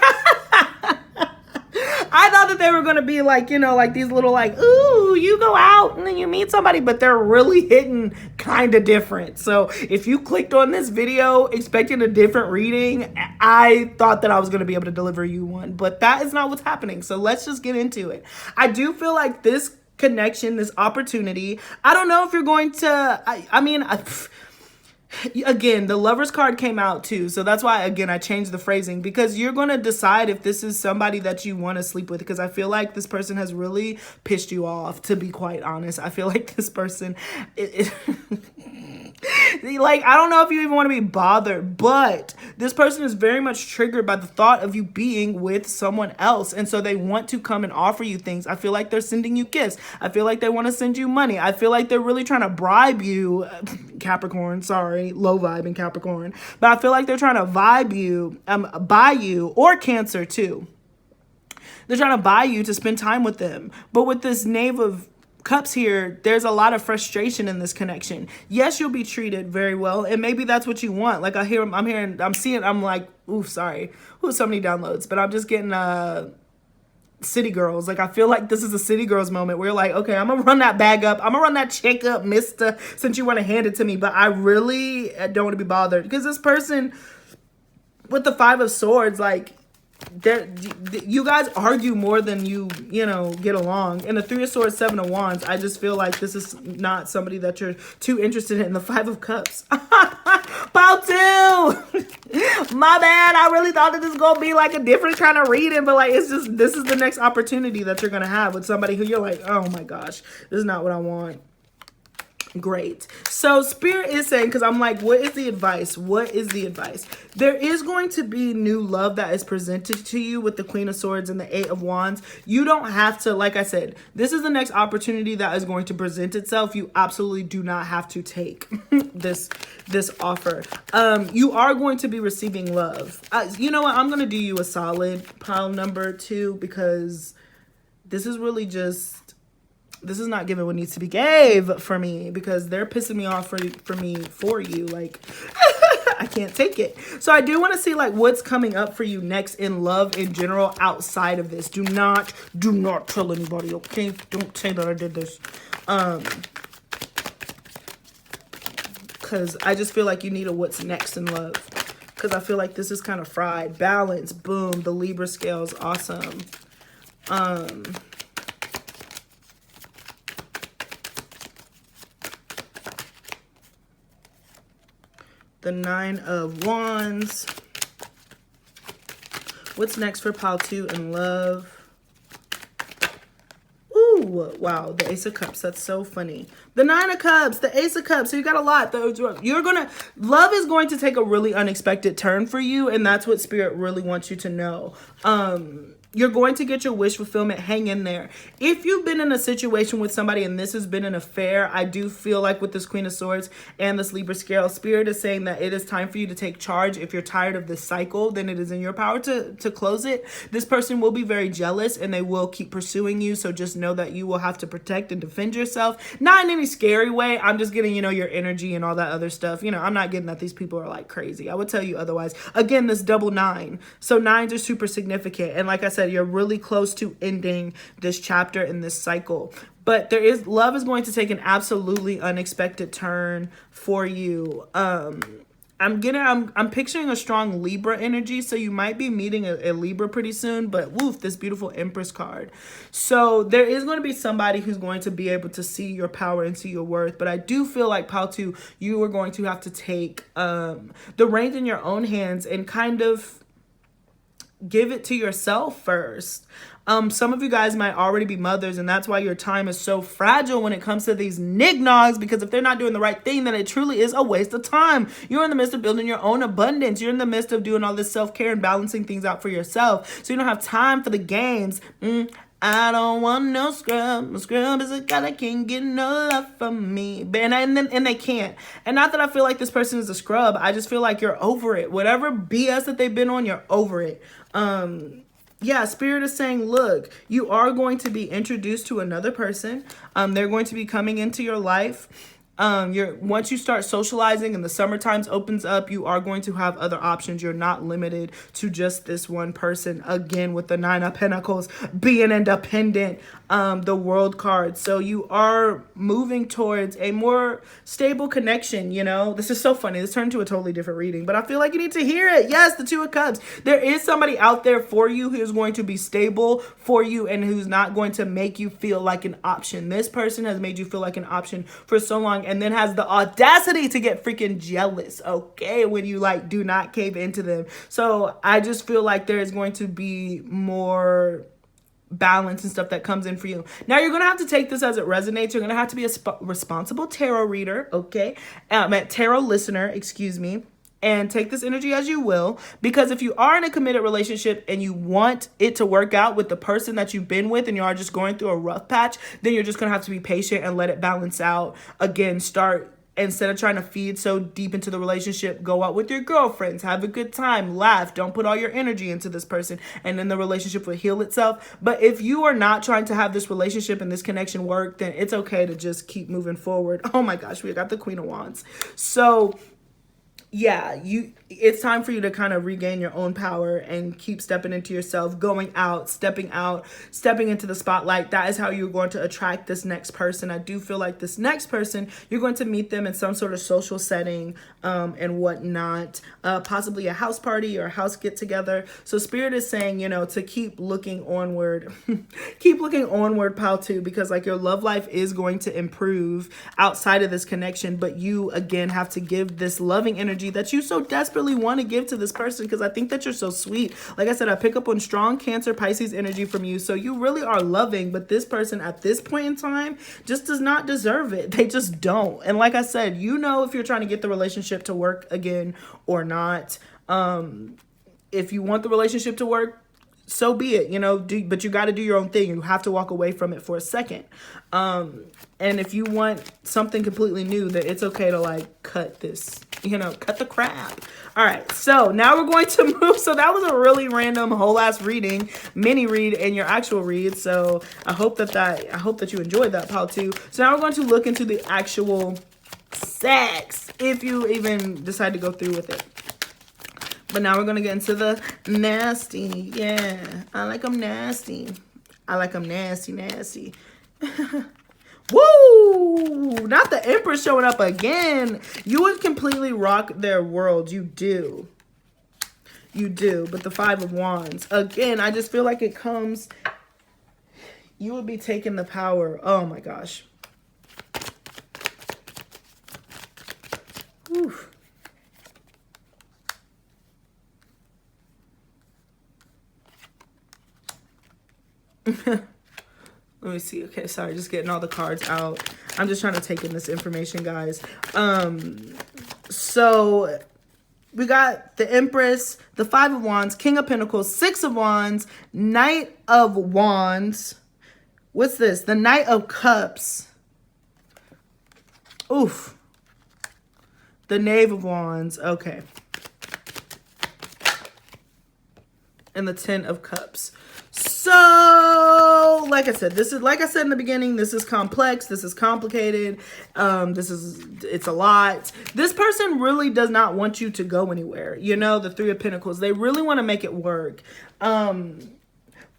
I thought that they were going to be like, you know, like these little like, ooh, you go out and then you meet somebody, but they're really hitting kind of different. So if you clicked on this video expecting a different reading, I thought that I was going to be able to deliver you one, but that is not what's happening. So let's just get into it. I do feel like this connection, this opportunity, I don't know if you're going to, again, the Lovers card came out too. So that's why, again, I changed the phrasing, because you're going to decide if this is somebody that you want to sleep with, because I feel like this person has really pissed you off, to be quite honest. I feel like this person, like, I don't know if you even want to be bothered, but this person is very much triggered by the thought of you being with someone else. And so they want to come and offer you things. I feel like they're sending you gifts. I feel like they want to send you money. I feel like they're really trying to bribe you, Capricorn, sorry, low vibe in Capricorn. But I feel like they're trying to buy you, or Cancer too. They're trying to buy you to spend time with them. But with this Knave of Cups here, there's a lot of frustration in this connection. Yes, you'll be treated very well, and maybe that's what you want. Like I'm like, ooh, sorry. Ooh, so many downloads. But I'm just getting City Girls. Like, I feel like this is a City Girls moment where you're like, okay, I'm gonna run that bag up. I'm gonna run that check up, mister, since you want to hand it to me. But I really don't want to be bothered, because this person with the Five of Swords, like, you guys argue more than you know, get along. And the Three of Swords, Seven of Wands, I just feel like this is not somebody that you're too interested in. The Five of Cups. Pile 2. My bad. I really thought that this was gonna be like a different kind of reading, but like, it's just, this is the next opportunity that you're gonna have with somebody who you're like, oh my gosh, this is not what I want. Great. So Spirit is saying, because I'm like, what is the advice? What is the advice? There is going to be new love that is presented to you with the Queen of Swords and the Eight of Wands. You don't have to, like I said, this is the next opportunity that is going to present itself. You absolutely do not have to take this offer. You are going to be receiving love. You know what? I'm going to do you a solid, pile number 2, because this is really just, this is not giving what needs to be gave for me, because they're pissing me off for you. Like, I can't take it. So I do want to see like what's coming up for you next in love in general outside of this. Do not tell anybody, okay? Don't say that I did this. Because I just feel like you need a what's next in love. Because I feel like this is kind of fried. Balance, boom. The Libra scales, awesome. The Nine of Wands. What's next for pile 2 in love? Ooh, wow, the Ace of Cups. That's so funny. The Nine of Cups, the Ace of Cups. So you got a lot. Love is going to take a really unexpected turn for you, and that's what Spirit really wants you to know. You're going to get your wish fulfillment. Hang in there. If you've been in a situation with somebody and this has been an affair, I do feel like with this Queen of Swords and this Libra scale, Spirit is saying that it is time for you to take charge. If you're tired of this cycle, then it is in your power to close it. This person will be very jealous and they will keep pursuing you. So just know that you will have to protect and defend yourself. Not in any scary way. I'm just getting, you know, your energy and all that other stuff. You know, I'm not getting that these people are like crazy. I would tell you otherwise. Again, this double 9. So 9s are super significant. And like I said, you're really close to ending this chapter in this cycle. But love is going to take an absolutely unexpected turn for you. I'm picturing a strong Libra energy, so you might be meeting a Libra pretty soon, but woof, this beautiful Empress card. So there is going to be somebody who's going to be able to see your power and see your worth, but I do feel like, Pautu, you are going to have to take the reins in your own hands and kind of give it to yourself first. Some of you guys might already be mothers, and that's why your time is so fragile when it comes to these nignogs, because if they're not doing the right thing, then it truly is a waste of time. You're in the midst of building your own abundance. You're in the midst of doing all this self-care and balancing things out for yourself. So you don't have time for the games. I don't want no scrub. No scrub is a guy that can't get no love from me. And they can't. And not that I feel like this person is a scrub. I just feel like you're over it. Whatever BS that they've been on, you're over it. Yeah, Spirit is saying, look, you are going to be introduced to another person. They're going to be coming into your life. Once you start socializing and the summer times opens up, you are going to have other options. You're not limited to just this one person. Again, with the 9 of Pentacles, being independent, the World card. So you are moving towards a more stable connection, you know. This is so funny. This turned to a totally different reading, but I feel like you need to hear it. Yes, the 2 of Cups. There is somebody out there for you who is going to be stable for you and who's not going to make you feel like an option. This person has made you feel like an option for so long, and then has the audacity to get freaking jealous, okay, when you like do not cave into them. So I just feel like there is going to be more balance and stuff that comes in for you. Now you're gonna have to take this as it resonates. You're gonna have to be a responsible tarot reader, okay, tarot listener, excuse me, and take this energy as you will, because if you are in a committed relationship and you want it to work out with the person that you've been with and you are just going through a rough patch, then you're just gonna have to be patient and let it balance out. Again, instead of trying to feed so deep into the relationship, go out with your girlfriends, have a good time, laugh, don't put all your energy into this person, and then the relationship will heal itself. But if you are not trying to have this relationship and this connection work, then it's okay to just keep moving forward. Oh my gosh, we got the Queen of Wands. So yeah, it's time for you to kind of regain your own power and keep stepping into yourself, going out, stepping into the spotlight. That is how you're going to attract this next person. I do feel like this next person, you're going to meet them in some sort of social setting and whatnot, possibly a house party or a house get together. So Spirit is saying, you know, to keep looking onward, Pautu, because like your love life is going to improve outside of this connection, but you again have to give this loving energy that you so desperately want to give to this person, because I think that you're so sweet. Like I said, I pick up on strong Cancer, Pisces energy from you. So you really are loving, but this person at this point in time just does not deserve it. They just don't. And like I said, you know if you're trying to get the relationship to work again or not. If you want the relationship to work, so be it, you know, but you got to do your own thing. You have to walk away from it for a second. And if you want something completely new, then it's okay to like cut this, you know, cut the crap. All right. So now we're going to move. So that was a really random whole ass reading, mini read and your actual read. So I hope that you enjoyed that, Pautu. So now we're going to look into the actual sex, if you even decide to go through with it. But now we're going to get into the nasty. Yeah, I like them nasty. I like them nasty, nasty. Woo! Not the Empress showing up again. You would completely rock their world. You do. You do. But the 5 of Wands. Again, I just feel like it comes. You would be taking the power. Oh my gosh. Whew. Let me see. Okay, sorry, just getting all the cards out. I'm just trying to take in this information, guys. So we got the Empress, the Five of Wands, King of Pentacles, Six of Wands, Knight of Wands. What's this? The Knight of Cups. Oof. The Knave of Wands. Okay. And the Ten of Cups. So, like I said, this is, like I said in the beginning, this is complex. This is complicated. It's a lot. This person really does not want you to go anywhere. You know, the Three of Pentacles. They really want to make it work.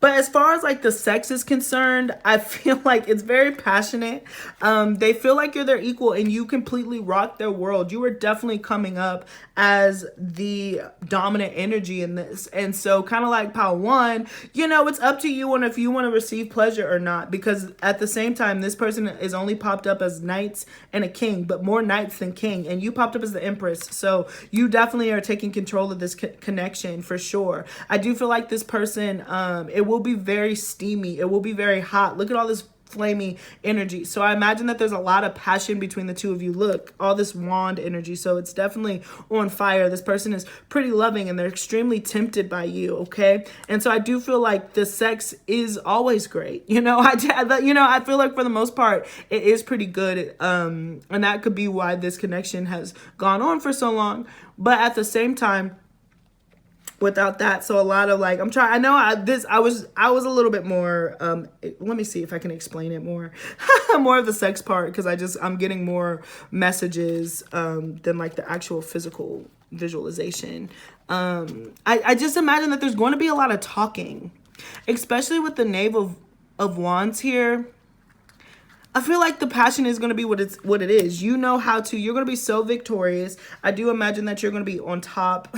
But as far as like the sex is concerned, I feel like it's very passionate. They feel like you're their equal and you completely rock their world. You are definitely coming up as the dominant energy in this. And so kind of like pile one, you know, it's up to you on if you want to receive pleasure or not. Because at the same time, this person is only popped up as knights and a king, but more knights than king. And you popped up as the Empress. So you definitely are taking control of this connection for sure. I do feel like this person, it will be very steamy. It will be very hot. Look at all this flaming energy. So I imagine that there's a lot of passion between the two of you. Look, all this wand energy. So it's definitely on fire. This person is pretty loving and they're extremely tempted by you. Okay. And so I do feel like the sex is always great. You know, I feel like for the most part, it is pretty good. And that could be why this connection has gone on for so long. But at the same time, without that, so a lot of like, I know I was a little bit more, let me see if I can explain it more, more of the sex part, because I'm getting more messages than like the actual physical visualization. I just imagine that there's going to be a lot of talking, especially with the Knave of Wands here. I feel like the passion is going to be what it is. You know how to, you're going to be so victorious. I do imagine that you're going to be on top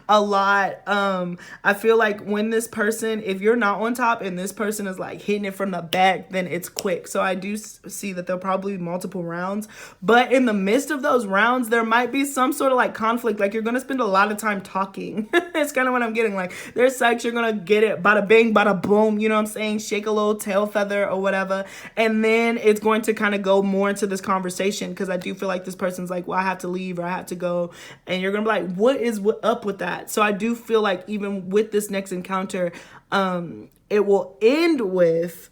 a lot. I feel like when this person, if you're not on top and this person is like hitting it from the back, then it's quick. So I do see that there'll probably be multiple rounds, but in the midst of those rounds, there might be some sort of like conflict. Like you're going to spend a lot of time talking. It's kind of what I'm getting. Like there's sex, you're going to get it, bada bing, bada boom. You know what I'm saying? Shake a little tail feather or whatever. And then it's going to kind of go more into this conversation, because I do feel like this person's like, well, I have to leave or I have to go. And you're going to be like, what is up with that? So I do feel like even with this next encounter, it will end with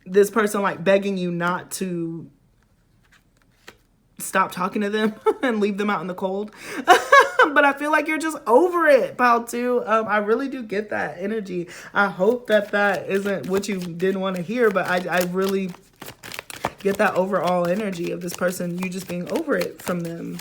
this person like begging you not to stop talking to them and leave them out in the cold. But I feel like you're just over it, pile two. I really do get that energy. I hope that isn't what you didn't want to hear, but I really get that overall energy of this person, you just being over it from them.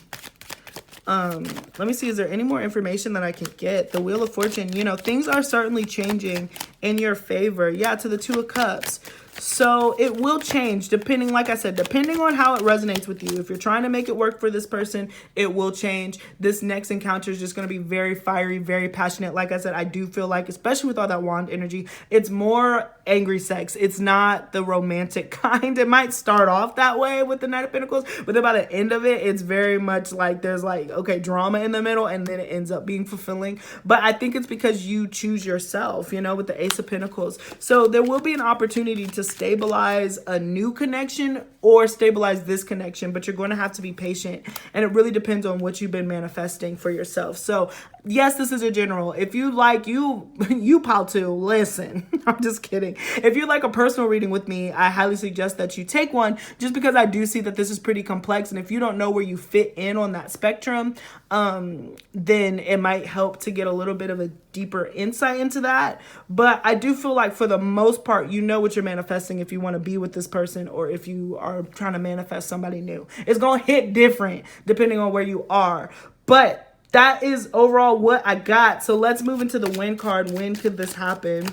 Let me see, is there any more information that I can get? The Wheel of Fortune, you know, things are certainly changing in your favor. Yeah, to the Two of Cups. So it will change depending, like I said, depending on how it resonates with you. If you're trying to make it work for this person, it will change. This next encounter is just going to be very fiery, very passionate. Like I said, I do feel like, especially with all that wand energy, it's more angry sex. It's not the romantic kind. It might start off that way with the Knight of Pentacles, but then by the end of it, it's very much like there's like, okay, drama in the middle, and then it ends up being fulfilling. But I think it's because you choose yourself, you know, with the Ace of Pentacles. So there will be an opportunity to stabilize a new connection or stabilize this connection, but you're going to have to be patient, and it really depends on what you've been manifesting for yourself. So yes, this is a general. If you like, you pile two, listen. I'm just kidding. If you like a personal reading with me, I highly suggest that you take one, just because I do see that this is pretty complex, and if you don't know where you fit in on that spectrum, then it might help to get a little bit of a deeper insight into that. But I do feel like for the most part, you know what you're manifesting if you want to be with this person, or if you are trying to manifest somebody new. It's going to hit different depending on where you are. But that is overall what I got. So let's move into the When card. When could this happen?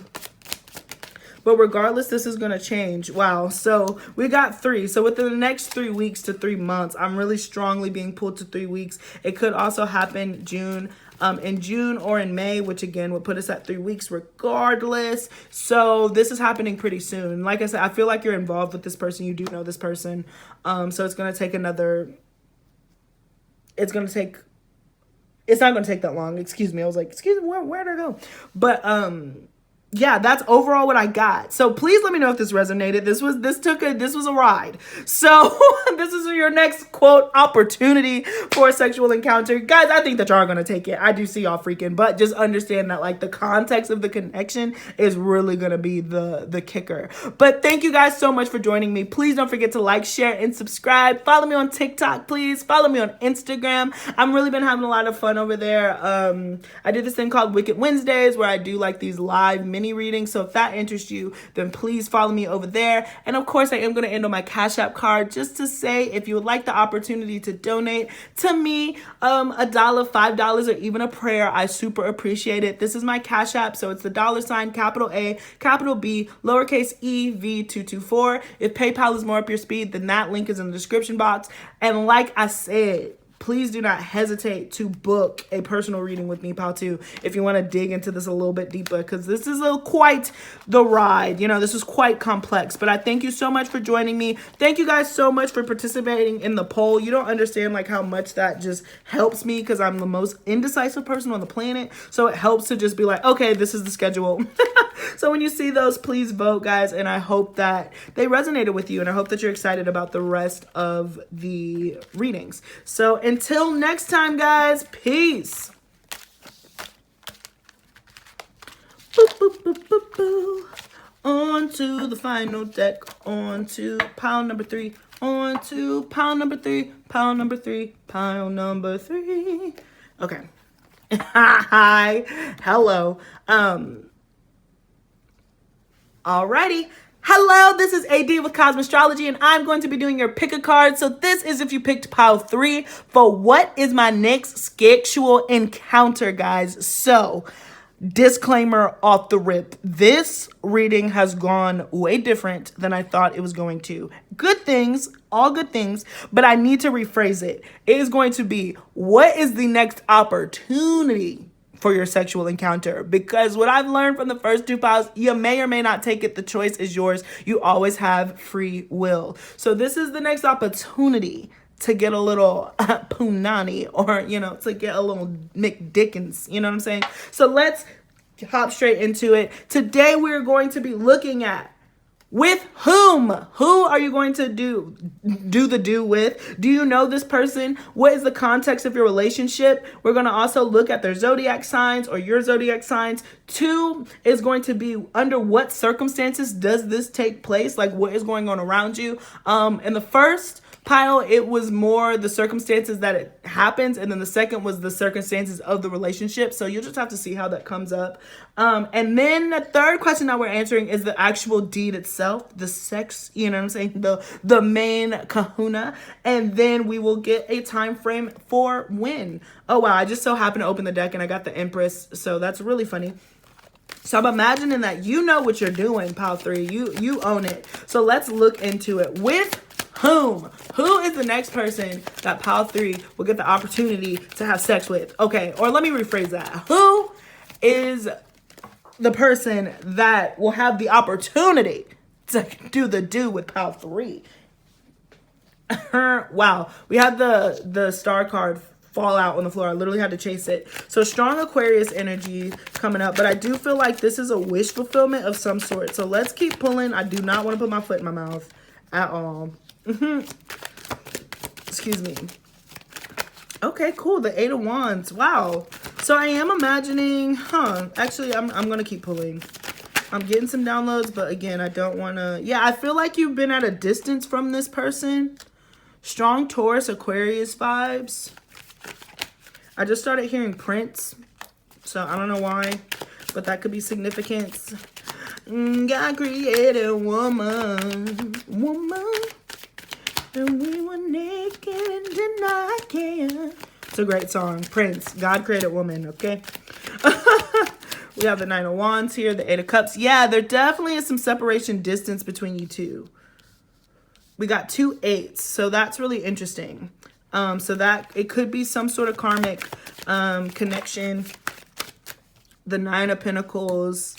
But regardless, this is going to change. Wow. So we got 3. So within the next 3 weeks to 3 months, I'm really strongly being pulled to 3 weeks. It could also happen in June or in May, which again would put us at 3 weeks regardless. So this is happening pretty soon. Like I said, I feel like you're involved with this person. You do know this person. So it's going to take it's not going to take that long. Excuse me. I was like, excuse me, where'd I go? But yeah, that's overall what I got. So please let me know if this resonated. This was a ride. So this is your next quote opportunity for a sexual encounter. Guys, I think that y'all are gonna take it. I do see y'all freaking, but just understand that like the context of the connection is really gonna be the kicker. But thank you guys so much for joining me. Please don't forget to like, share, and subscribe. Follow me on TikTok, please. Follow me on Instagram. I've really been having a lot of fun over there. I did this thing called Wicked Wednesdays where I do like these live mini readings. So if that interests you, then please follow me over there. And of course, I am going to end on my Cash App card just to say if you would like the opportunity to donate to me, $1, $5, or even a prayer, I super appreciate it. This is my Cash App. So it's the $, capital A, capital B, lowercase EV224. If PayPal is more up your speed, then that link is in the description box. And like I said, please do not hesitate to book a personal reading with me, Pal 2, if you want to dig into this a little bit deeper, because this is quite the ride. You know, this is quite complex. But I thank you so much for joining me. Thank you guys so much for participating in the poll. You don't understand like how much that just helps me because I'm the most indecisive person on the planet. So it helps to just be like, okay, this is the schedule. So when you see those, please vote, guys. And I hope that they resonated with you. And I hope that you're excited about the rest of the readings. So until next time, guys, peace. Boop, boop, boop, boop, boop. On to the final deck. On to pile number 3. On to pile number 3. Pile number 3. Pile number 3. Okay. Hi. Hello. Alrighty. Hello, this is AD with Kosmostrology, and I'm going to be doing your pick a card. So this is if you picked pile 3 for what is my next sexual encounter, guys. So, disclaimer off the rip. This reading has gone way different than I thought it was going to. Good things, all good things, but I need to rephrase it. It is going to be, what is the next opportunity for your sexual encounter? Because what I've learned from the first 2 piles, you may or may not take it. The choice is yours. You always have free will. So this is the next opportunity to get a little punani, or, you know, to get a little McDickens. You know what I'm saying? So let's hop straight into it. Today we're going to be looking at with whom? Who are you going to do with? Do you know this person? What is the context of your relationship? We're going to also look at their zodiac signs or your zodiac signs. 2 is going to be under what circumstances does this take place? Like what is going on around you? In the first pile, it was more the circumstances that it happens, and then the second was the circumstances of the relationship. So you'll just have to see how that comes up. And then the third question that we're answering is the actual deed itself, the sex, you know what I'm saying, the main kahuna. And then we will get a time frame for when. Oh wow, I just so happened to open the deck and I got the Empress, so that's really funny. So I'm imagining that you know what you're doing, pile 3. You own it. So let's look into it. With whom? Who is the next person that pile 3 will get the opportunity to have sex with? Okay, or let me rephrase that. Who is the person that will have the opportunity to do with pile 3? Wow, we had the star card fall out on the floor. I literally had to chase it. So strong Aquarius energy coming up, but I do feel like this is a wish fulfillment of some sort. So let's keep pulling. I do not want to put my foot in my mouth at all. Excuse me. Okay, cool. The 8 of Wands. Wow. So I am imagining, actually, I'm going to keep pulling. I'm getting some downloads, but again, I don't want to. Yeah, I feel like you've been at a distance from this person. Strong Taurus, Aquarius vibes. I just started hearing Prince, so I don't know why, but that could be significant. God created woman, and we were naked and denied. It's a great song, Prince. God created woman. Okay. We have the 9 of Wands here, the 8 of Cups. Yeah, there definitely is some separation distance between you two. We got 2 8s, so that's really interesting. So that it could be some sort of karmic connection. The 9 of Pentacles.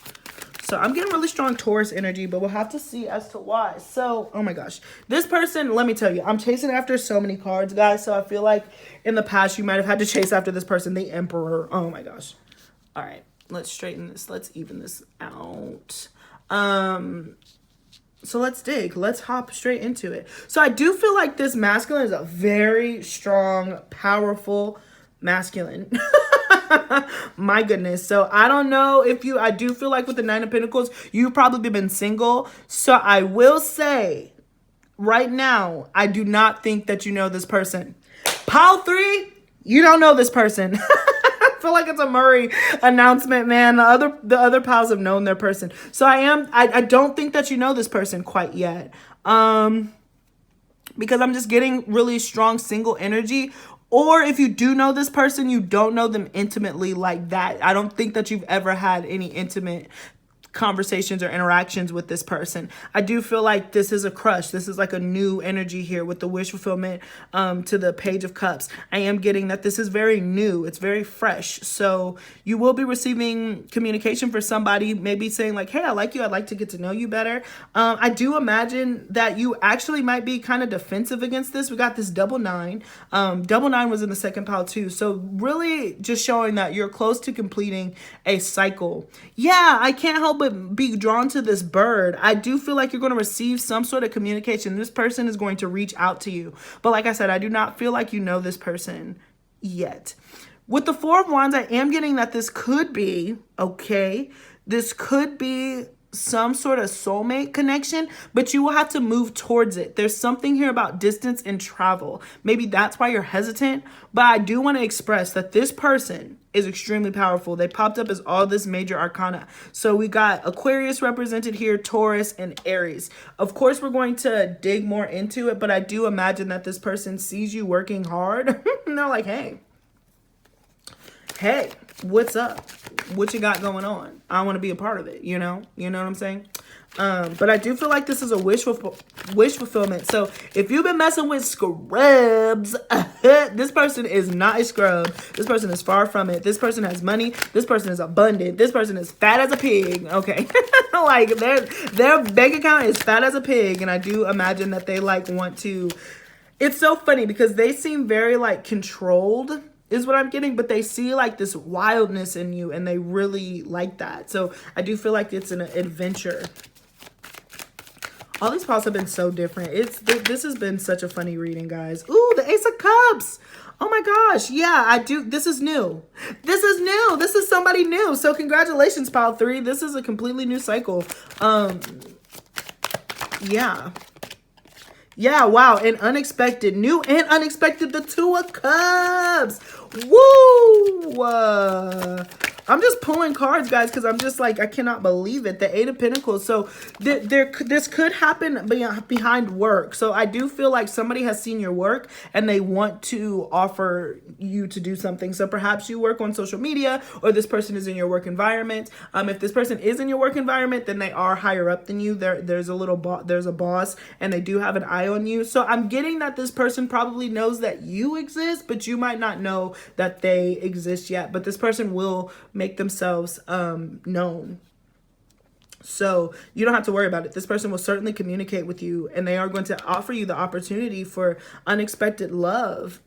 So I'm getting really strong Taurus energy, but we'll have to see as to why. So, oh my gosh. This person, let me tell you, I'm chasing after so many cards, guys. So I feel like in the past, you might have had to chase after this person, the Emperor. Oh my gosh. All right. let's straighten this. Let's even this out. So let's dig. Let's hop straight into it. So I do feel like this masculine is a very strong, powerful masculine. My goodness. So I don't know if you, I do feel like with the Nine of Pentacles, you've probably been single. So I will say right now, I do not think that you know this person. Pile 3, you don't know this person. I feel like it's a Murray announcement, man. The other piles have known their person. So I don't think that you know this person quite yet. Because I'm just getting really strong single energy. Or if you do know this person, you don't know them intimately like that. I don't think that you've ever had any intimate conversations or interactions with this person. I do feel like this is a crush. This is like a new energy here with the wish fulfillment to the Page of Cups. I am getting that this is very new. It's very fresh. So you will be receiving communication for somebody maybe saying like, hey, I like you. I'd like to get to know you better. I do imagine that you actually might be kind of defensive against this. We got this double 9. Double 9 was in the second pile too. So really just showing that you're close to completing a cycle. Yeah, I can't help but be drawn to this bird. I do feel like you're going to receive some sort of communication. This person is going to reach out to you. But like I said, I do not feel like you know this person yet. With the Four of Wands, I am getting that this could be, okay, this could be some sort of soulmate connection, but you will have to move towards it. There's something here about distance and travel. Maybe that's why you're hesitant, but I do want to express that this person is extremely powerful. They popped up as all this major arcana. So we got Aquarius represented here, Taurus, and Aries. Of course, we're going to dig more into it, but I do imagine that this person sees you working hard. And they're like, hey, what's up? What you got going on? I want to be a part of it, you know what I'm saying? But I do feel like this is a wish fulfillment. So if you've been messing with scrubs, this person is not a scrub. This person is far from it. This person has money. This person is abundant. This person is fat as a pig. Okay. Like their bank account is fat as a pig. And I do imagine that they like want to, it's so funny because they seem very like controlled is what I'm getting, but they see like this wildness in you and they really like that. So I do feel like it's an adventure. All these piles have been so different. This has been such a funny reading, guys. Ooh, the Ace of Cups. Oh my gosh. Yeah, I do. This is new. This is new. This is somebody new. So congratulations, pile 3. This is a completely new cycle. Yeah. Yeah, wow, and unexpected, new and unexpected, the Two of Cups. Woo! I'm just pulling cards, guys, because I'm just like, I cannot believe it. The Eight of Pentacles. So this could happen behind work. So I do feel like somebody has seen your work and they want to offer you to do something. So perhaps you work on social media or this person is in your work environment. If this person is in your work environment, then they are higher up than you. There's a boss and they do have an eye on you. So I'm getting that this person probably knows that you exist, but you might not know that they exist yet. But this person will make themselves known. So you don't have to worry about it. This person will certainly communicate with you and they are going to offer you the opportunity for unexpected love.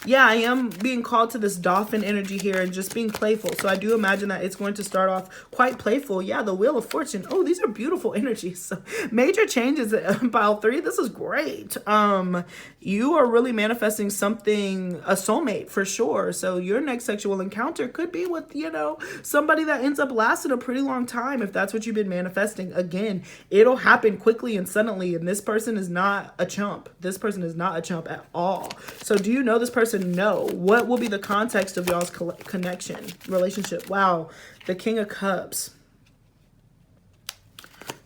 Yeah, I am being called to this dolphin energy here and just being playful. So I do imagine that it's going to start off quite playful. Yeah, the Wheel of Fortune. Oh, these are beautiful energies. So major changes in pile 3. This is great. You are really manifesting something, a soulmate for sure. So your next sexual encounter could be with, somebody that ends up lasting a pretty long time. If that's what you've been manifesting, again, it'll happen quickly and suddenly. And this person is not a chump. This person is not a chump at all. So do you know this person? No. What will be the context of y'all's connection, relationship? Wow, the King of Cups.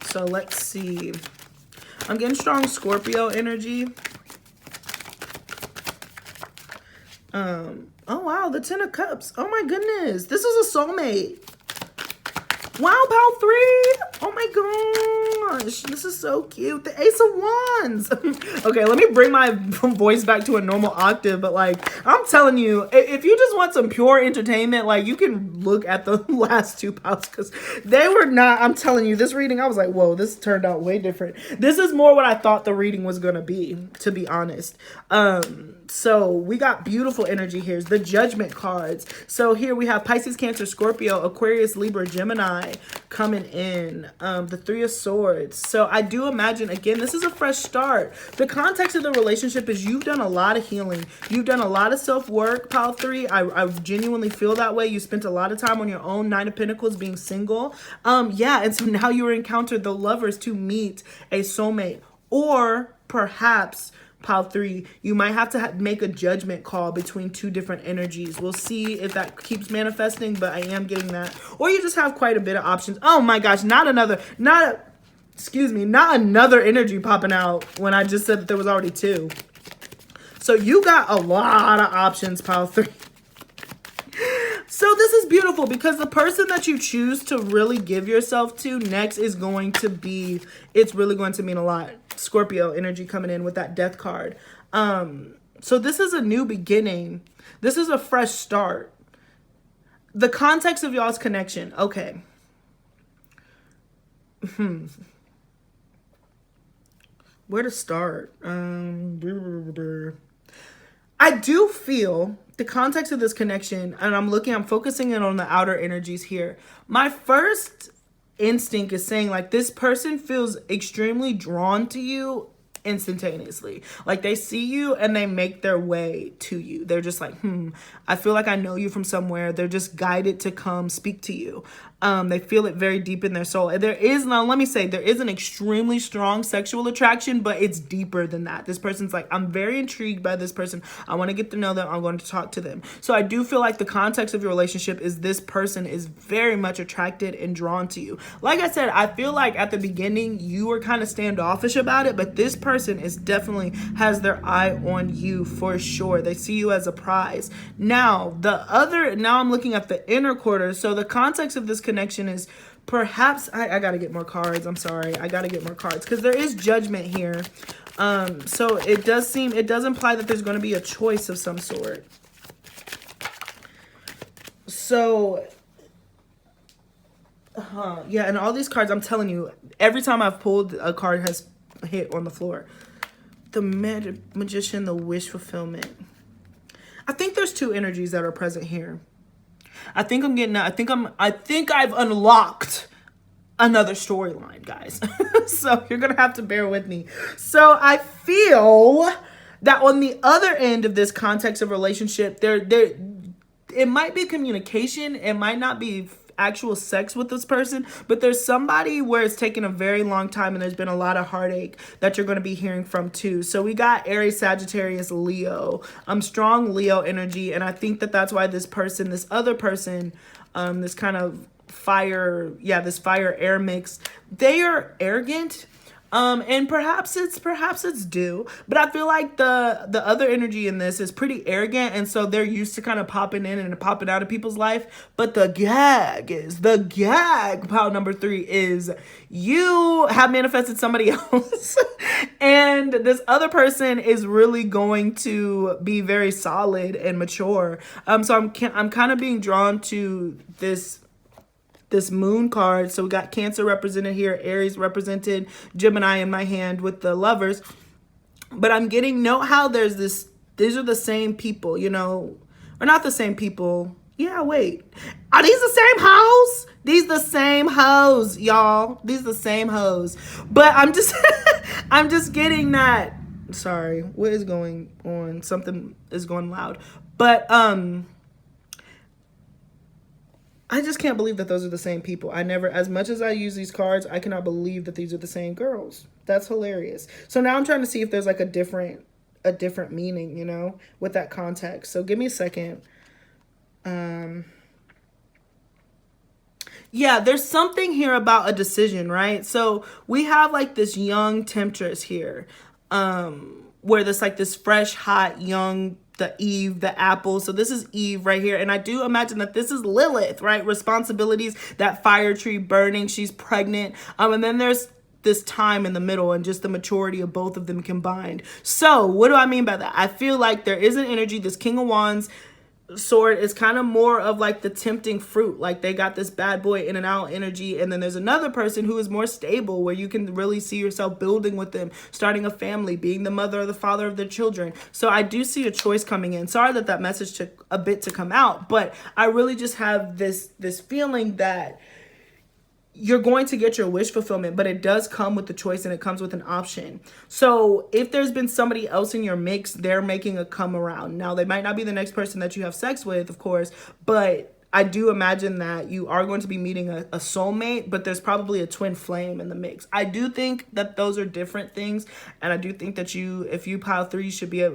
So let's see. I'm getting strong Scorpio energy. Oh wow, the Ten of Cups. Oh my goodness, this is a soulmate. Wow, pile 3. Oh my gosh. This is so cute. The Ace of Wands. Okay, let me bring my voice back to a normal octave. But like, I'm telling you, if you just want some pure entertainment, like you can look at the last 2 piles because they were not, I'm telling you, this reading, I was like, whoa, this turned out way different. This is more what I thought the reading was going to be, to be honest. So we got beautiful energy here. The Judgment cards. So here we have Pisces, Cancer, Scorpio, Aquarius, Libra, Gemini coming in. The 3 of Swords. So I do imagine, again, this is a fresh start. The context of the relationship is you've done a lot of healing. You've done a lot of self-work, pile 3. I genuinely feel that way. You spent a lot of time on your own, 9 of Pentacles, being single. Yeah, and so now you encountered the lovers to meet a soulmate. Or perhaps, pile 3, you might have to make a judgment call between 2 different energies. We'll see if that keeps manifesting, but I am getting that. Or you just have quite a bit of options. Oh my gosh, not another energy popping out when I just said that there was already 2. So you got a lot of options, pile 3. So this is beautiful because the person that you choose to really give yourself to next is going to be, it's really going to mean a lot. Scorpio energy coming in with that Death card. So this is a new beginning. This is a fresh start. The context of y'all's connection. Okay. Where to start? I do feel the context of this connection, and I'm focusing in on the outer energies here. My first instinct is saying like this person feels extremely drawn to you instantaneously. Like they see you and they make their way to you. They're just like, I feel like I know you from somewhere. They're just guided to come speak to you. They feel it very deep in their soul. And there is an extremely strong sexual attraction, but it's deeper than that. This person's like, I'm very intrigued by this person. I want to get to know them. I'm going to talk to them. So I do feel like the context of your relationship is this person is very much attracted and drawn to you. Like I said, I feel like at the beginning you were kind of standoffish about it, but this person is definitely has their eye on you for sure. They see you as a prize. Now I'm looking at the inner quarter. So the context of this connection is perhaps I gotta get more cards. I'm sorry, I gotta get more cards because there is judgment here. So it does imply that there's going to be a choice of some sort. So yeah, and all these cards, I'm telling you, every time I've pulled, a card has hit on the floor. The Magician, the wish fulfillment. I think there's 2 energies that are present here. I think I've unlocked another storyline, guys. So you're gonna have to bear with me. So I feel that on the other end of this context of relationship, it might be communication. It might not be actual sex with this person, but there's somebody where it's taken a very long time and there's been a lot of heartache that you're going to be hearing from too. So we got Aries, Sagittarius, Leo, strong Leo energy. And I think that that's why this other person, this kind of this fire air mix, they are arrogant. And perhaps it's due, but I feel like the other energy in this is pretty arrogant, and so they're used to kind of popping in and popping out of people's life. But the gag, pile number 3, is you have manifested somebody else, and this other person is really going to be very solid and mature. So I'm kind of being drawn to this moon card. So we got Cancer represented here, Aries represented, Gemini in my hand with the lovers. But I'm getting, note how there's these are the same people, or not the same people. Yeah, wait. Are these the same hoes? These the same hoes, y'all. These the same hoes. But I'm just, I'm just getting that. Sorry, what is going on? Something is going loud. But, I just can't believe that those are the same people. As much as I use these cards, I cannot believe that these are the same girls. That's hilarious. So now I'm trying to see if there's like a different meaning, with that context. So give me a second. Yeah, there's something here about a decision, right? So we have like this young temptress here, where there's like this fresh, hot, young Eve, the apple. So this is Eve right here. And I do imagine that this is Lilith, right? Responsibilities, that fire tree burning. She's pregnant. And then there's this time in the middle and just the maturity of both of them combined. So what do I mean by that? I feel like there is an energy, this King of Wands sword is kind of more of like the tempting fruit. Like they got this bad boy in and out energy. And then there's another person who is more stable, where you can really see yourself building with them, starting a family, being the mother or the father of their children. So I do see a choice coming in. Sorry that that message took a bit to come out, but I really just have this feeling that you're going to get your wish fulfillment, but it does come with the choice and it comes with an option. So if there's been somebody else in your mix, they're making a come around. Now, they might not be the next person that you have sex with, of course, but I do imagine that you are going to be meeting a soulmate, but there's probably a twin flame in the mix. I do think that those are different things. And I do think that if you pile 3,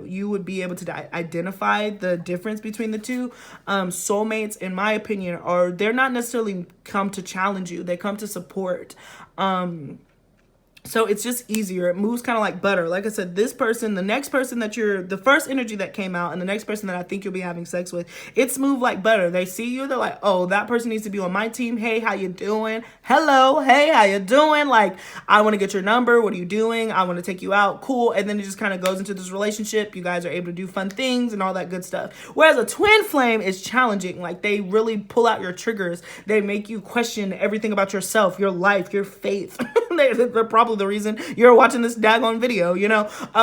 you would be able to identify the difference between the two. Soulmates, in my opinion, they're not necessarily come to challenge you. They come to support. So it's just easier. It moves kind of like butter. Like I said, this person, the next person the first energy that came out and the next person that I think you'll be having sex with, it's moved like butter. They see you, they're like, oh, that person needs to be on my team. Hey, how you doing? Hello, hey, how you doing? Like, I want to get your number. What are you doing? I want to take you out. Cool. And then it just kind of goes into this relationship. You guys are able to do fun things and all that good stuff. Whereas a twin flame is challenging. Like, they really pull out your triggers. They make you question everything about yourself, your life, your faith. They're probably the reason you're watching this daggone video,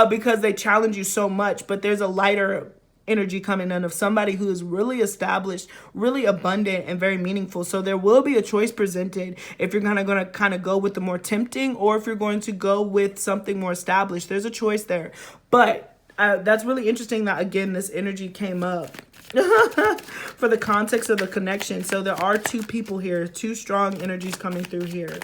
because they challenge you so much. But there's a lighter energy coming in of somebody who is really established, really abundant, and very meaningful. So there will be a choice presented if you're gonna kind of go with the more tempting, or if you're going to go with something more established. There's a choice there. But that's really interesting that, again, this energy came up for the context of the connection. So there are 2 people here, 2 strong energies coming through here.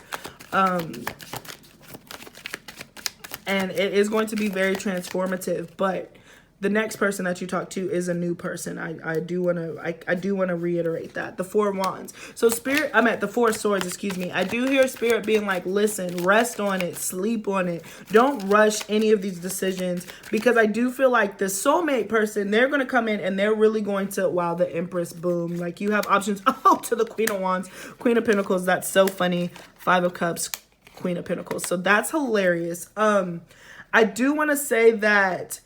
And it is going to be very transformative, but the next person that you talk to is a new person. I do want to reiterate that. The 4 wands. So spirit, the 4 swords, excuse me. I do hear spirit being like, listen, rest on it, sleep on it. Don't rush any of these decisions, because I do feel like the soulmate person, they're going to come in and they're really going to, wow, the Empress, boom. Like, you have options. Oh, to the Queen of Wands, Queen of Pentacles. That's so funny. 5 of Cups, Queen of Pentacles. So that's hilarious. I do want to say that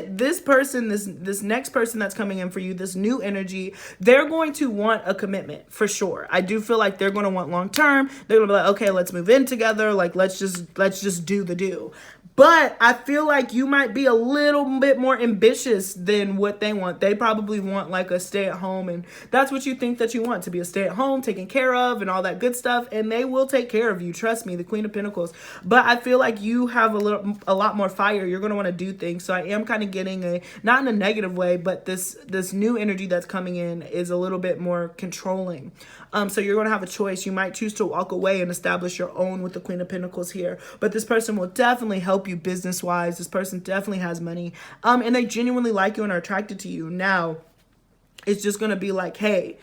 this person, this next person that's coming in for you, this new energy, they're going to want a commitment for sure. I do feel like they're going to want long term. They're going to be like, okay, let's move in together. Like, let's just do the do. But I feel like you might be a little bit more ambitious than what they want. They probably want like a stay at home, and that's what you think that you want, to be a stay at home, taken care of, and all that good stuff. And they will take care of you. Trust me, the Queen of Pentacles. But I feel like you have a lot more fire. You're going to want to do things. So I am kind of getting not in a negative way, but this new energy that's coming in is a little bit more controlling. So you're going to have a choice. You might choose to walk away and establish your own with the Queen of Pentacles here. But this person will definitely help you business wise. This person definitely has money, and they genuinely like you and are attracted to you. Now it's just going to be like, hey,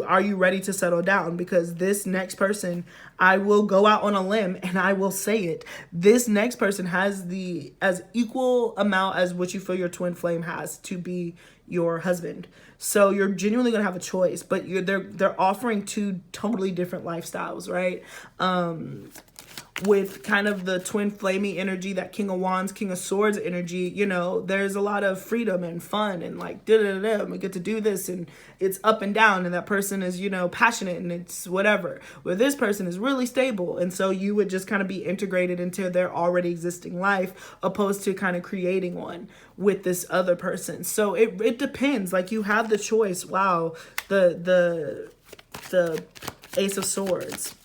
are you ready to settle down? Because this next person, I will go out on a limb and I will say it, this next person has as equal amount as what you feel your twin flame has to be your husband. So you're genuinely going to have a choice, but they're offering 2 totally different lifestyles, right? With kind of the twin flamey energy, that King of Wands, King of Swords energy, there's a lot of freedom and fun and like, we get to do this, and it's up and down, and that person is, passionate, and it's whatever. Where this person is really stable, and so you would just kind of be integrated into their already existing life, opposed to kind of creating one with this other person. So it depends. Like, you have the choice. Wow, the Ace of Swords.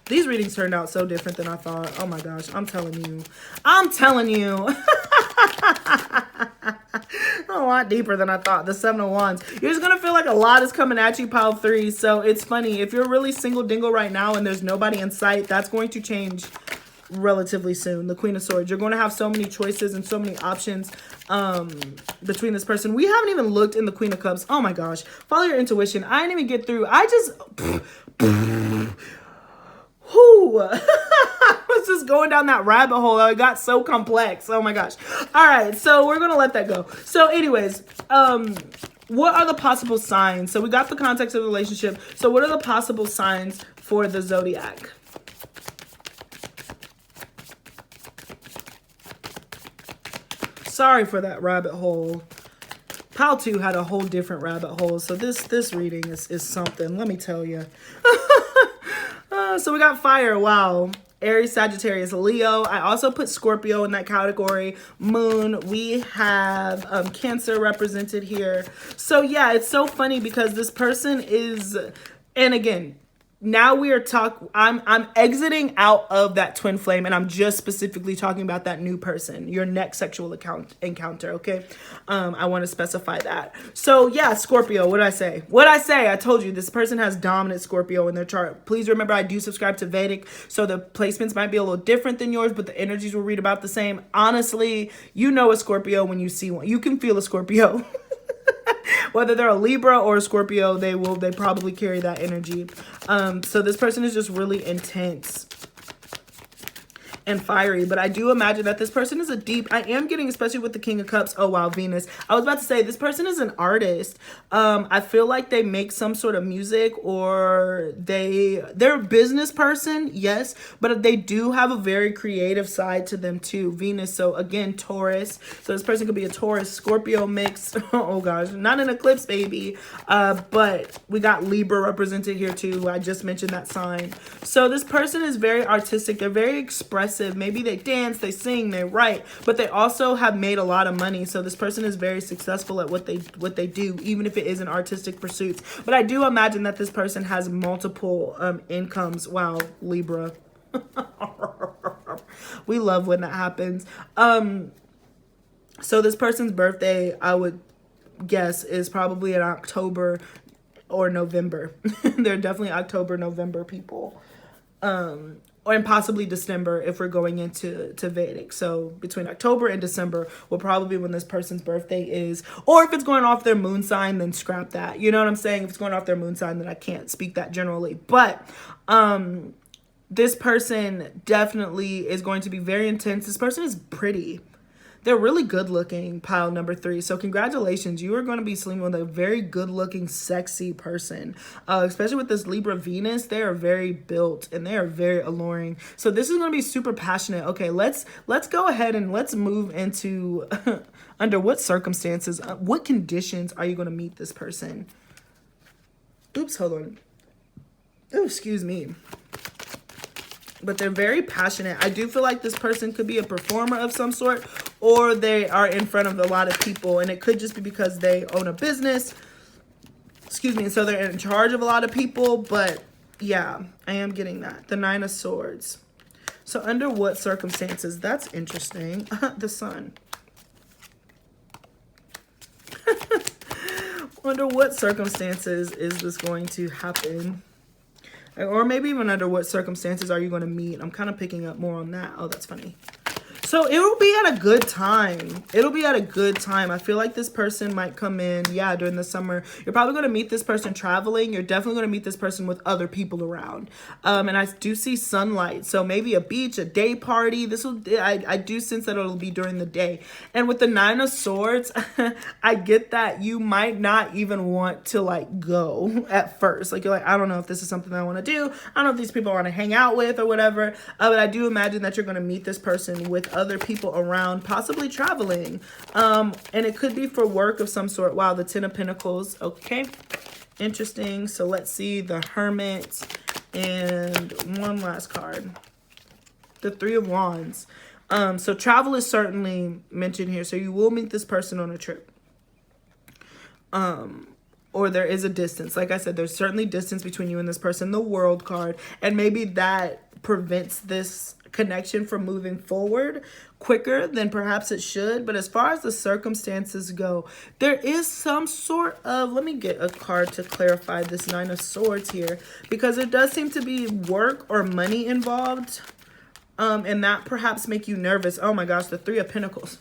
These readings turned out so different than I thought. Oh my gosh, I'm telling you. A lot deeper than I thought. The 7 of Wands. You're just going to feel like a lot is coming at you, pile 3. So it's funny. If you're really single dingle right now and there's nobody in sight, that's going to change relatively soon. The Queen of Swords. You're going to have so many choices and so many options between this person. We haven't even looked in the Queen of Cups. Oh my gosh. Follow your intuition. I didn't even get through. Ooh. I was just going down that rabbit hole. It got so complex. Oh my gosh. All right. So we're going to let that go. So anyways, what are the possible signs? So we got the context of the relationship. So what are the possible signs for the Zodiac? Sorry for that rabbit hole. Pal 2 had a whole different rabbit hole. So this reading is something. Let me tell you. So we got fire. Wow. Aries, Sagittarius, Leo. I also put Scorpio in that category. Moon. We have Cancer represented here. So yeah, it's so funny because this person is, and again, now we are I'm exiting out of that twin flame, and I'm just specifically talking about that new person, your next sexual encounter, okay? I want to specify that. So yeah, Scorpio, what did I say? I told you this person has dominant Scorpio in their chart. Please remember, I do subscribe to Vedic, so the placements might be a little different than yours, but the energies will read about the same. Honestly, you know a Scorpio when you see one. You can feel a Scorpio. Whether they're a Libra or a Scorpio, they probably carry that energy. So this person is just really intense and fiery, but I do imagine that this person is I am getting, especially with the King of Cups. Oh wow, Venus. I was about to say this person is an artist. I feel like they make some sort of music, or they're a business person, yes, but they do have a very creative side to them too. Venus. So again, Taurus. So this person could be a Taurus Scorpio mix. Oh gosh, not an eclipse, baby. But we got Libra represented here too. I just mentioned that sign. So this person is very artistic. They're very expressive. Maybe they dance, they sing, they write, but they also have made a lot of money. So this person is very successful at what they do, even if it isn't artistic pursuits. But I do imagine that this person has multiple incomes. Wow, Libra. We love when that happens. So this person's birthday, I would guess, is probably in October or November. They're definitely October, November people. Or possibly December if we're going into Vedic. So between October and December will probably be when this person's birthday is. Or if it's going off their moon sign, then scrap that. You know what I'm saying? If it's going off their moon sign, then I can't speak that generally. But this person definitely is going to be very intense. This person is pretty. They're really good looking, pile number 3. So congratulations. You are going to be sleeping with a very good looking, sexy person. Especially with this Libra Venus, they are very built and they are very alluring. So this is going to be super passionate. Okay, let's go ahead and let's move into under what circumstances, what conditions are you going to meet this person? Oops, hold on. Oh, excuse me. But they're very passionate. I do feel like this person could be a performer of some sort, or they are in front of a lot of people, and it could just be because they own a business. Excuse me. So they're in charge of a lot of people, but yeah, I am getting that. The 9 of Swords. So under what circumstances? That's interesting. The Sun. Under what circumstances is this going to happen? Or maybe even under what circumstances are you going to meet? I'm kind of picking up more on that. Oh, that's funny. So it will be at a good time. It'll be at a good time. I feel like this person might come in, yeah, during the summer. You're probably going to meet this person traveling. You're definitely going to meet this person with other people around. And I do see sunlight. So maybe a beach, a day party. I do sense that it'll be during the day. And with the 9 of Swords, I get that you might not even want to like go at first. Like you're like, I don't know if this is something I want to do. I don't know if these people I want to hang out with or whatever. But I do imagine that you're going to meet this person with other people around, possibly traveling, and it could be for work of some sort. Wow, the 10 of Pentacles. Okay, interesting. So let's see the Hermit and one last card, the 3 of Wands. So travel is certainly mentioned here. So you will meet this person on a trip, or there is a distance. Like I said, there's certainly distance between you and this person. The World card, and maybe that prevents this connection from moving forward quicker than perhaps it should. But as far as the circumstances go, there is some sort of, let me get a card to clarify this 9 of Swords here, because it does seem to be work or money involved, and that perhaps make you nervous. Oh my gosh, the 3 of Pentacles.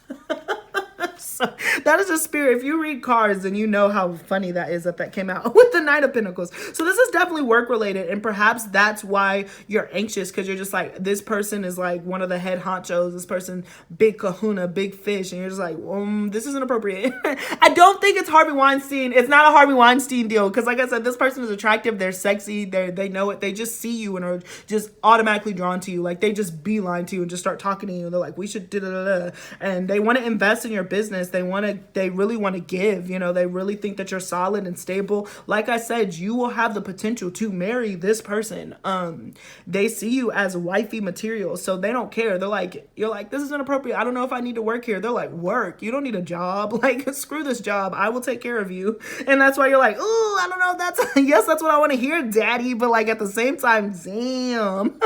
So that is a spirit. If you read cards, then you know how funny that is that came out with the Knight of Pentacles. So this is definitely work related, and perhaps that's why you're anxious, because you're just like, this person is like one of the head honchos, this person big kahuna, big fish, and you're just like, this isn't appropriate. I don't think it's Harvey Weinstein. It's not a Harvey Weinstein deal, because like I said, this person is attractive, they're sexy, they know it, they just see you and are just automatically drawn to you. Like they just beeline to you and just start talking to you. They're like, we should da-da-da-da. And they want to invest in your business. They really want to give, you know, they really think that you're solid and stable. Like I said, you will have the potential to marry this person. They see you as wifey material, so they don't care. They're like, you're like, this is inappropriate. I don't know if I need to work here. They're like, work? You don't need a job. Like, screw this job. I will take care of you. And that's why you're like, ooh, I don't know if that's, yes, that's what I want to hear, daddy. But like at the same time, damn.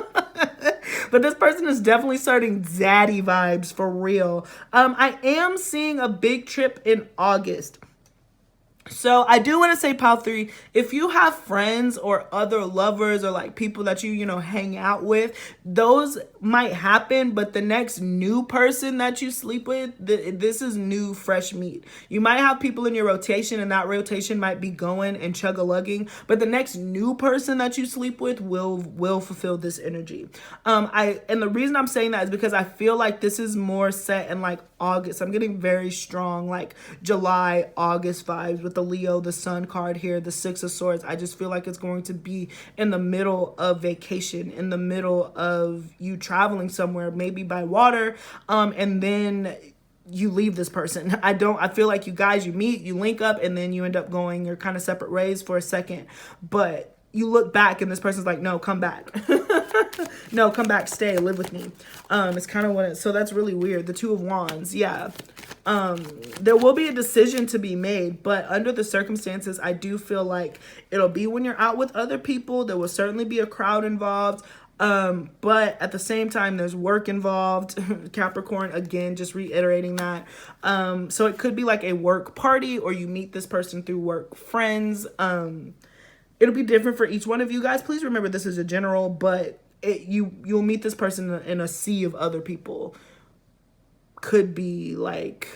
But this person is definitely starting daddy vibes for real. I am seeing a big trip in August. So I do want to say, pile 3, if you have friends or other lovers or like people that you know, hang out with, those might happen. But the next new person that you sleep with, this is new, fresh meat. You might have people in your rotation, and that rotation might be going and chug-a-lugging. But the next new person that you sleep with will fulfill this energy. And the reason I'm saying that is because I feel like this is more set in like August. I'm getting very strong like July, August vibes with the Leo, the Sun card here, the Six of Swords. I just feel like it's going to be in the middle of vacation, in the middle of you traveling somewhere, maybe by water, and then you leave this person. I feel like you guys, you meet, you link up, and then you end up going your kind of separate ways for a second. But you look back and this person's like, no, come back. No, come back, stay, live with me. It's kind of what it, so that's really weird. The Two of Wands, yeah. There will be a decision to be made, but under the circumstances, I do feel like it'll be when you're out with other people. There will certainly be a crowd involved. But at the same time, there's work involved. Capricorn, again, just reiterating that. So it could be like a work party, or you meet this person through work friends. It'll be different for each one of you guys. Please remember this is a general, but you'll meet this person in a sea of other people. Could be like,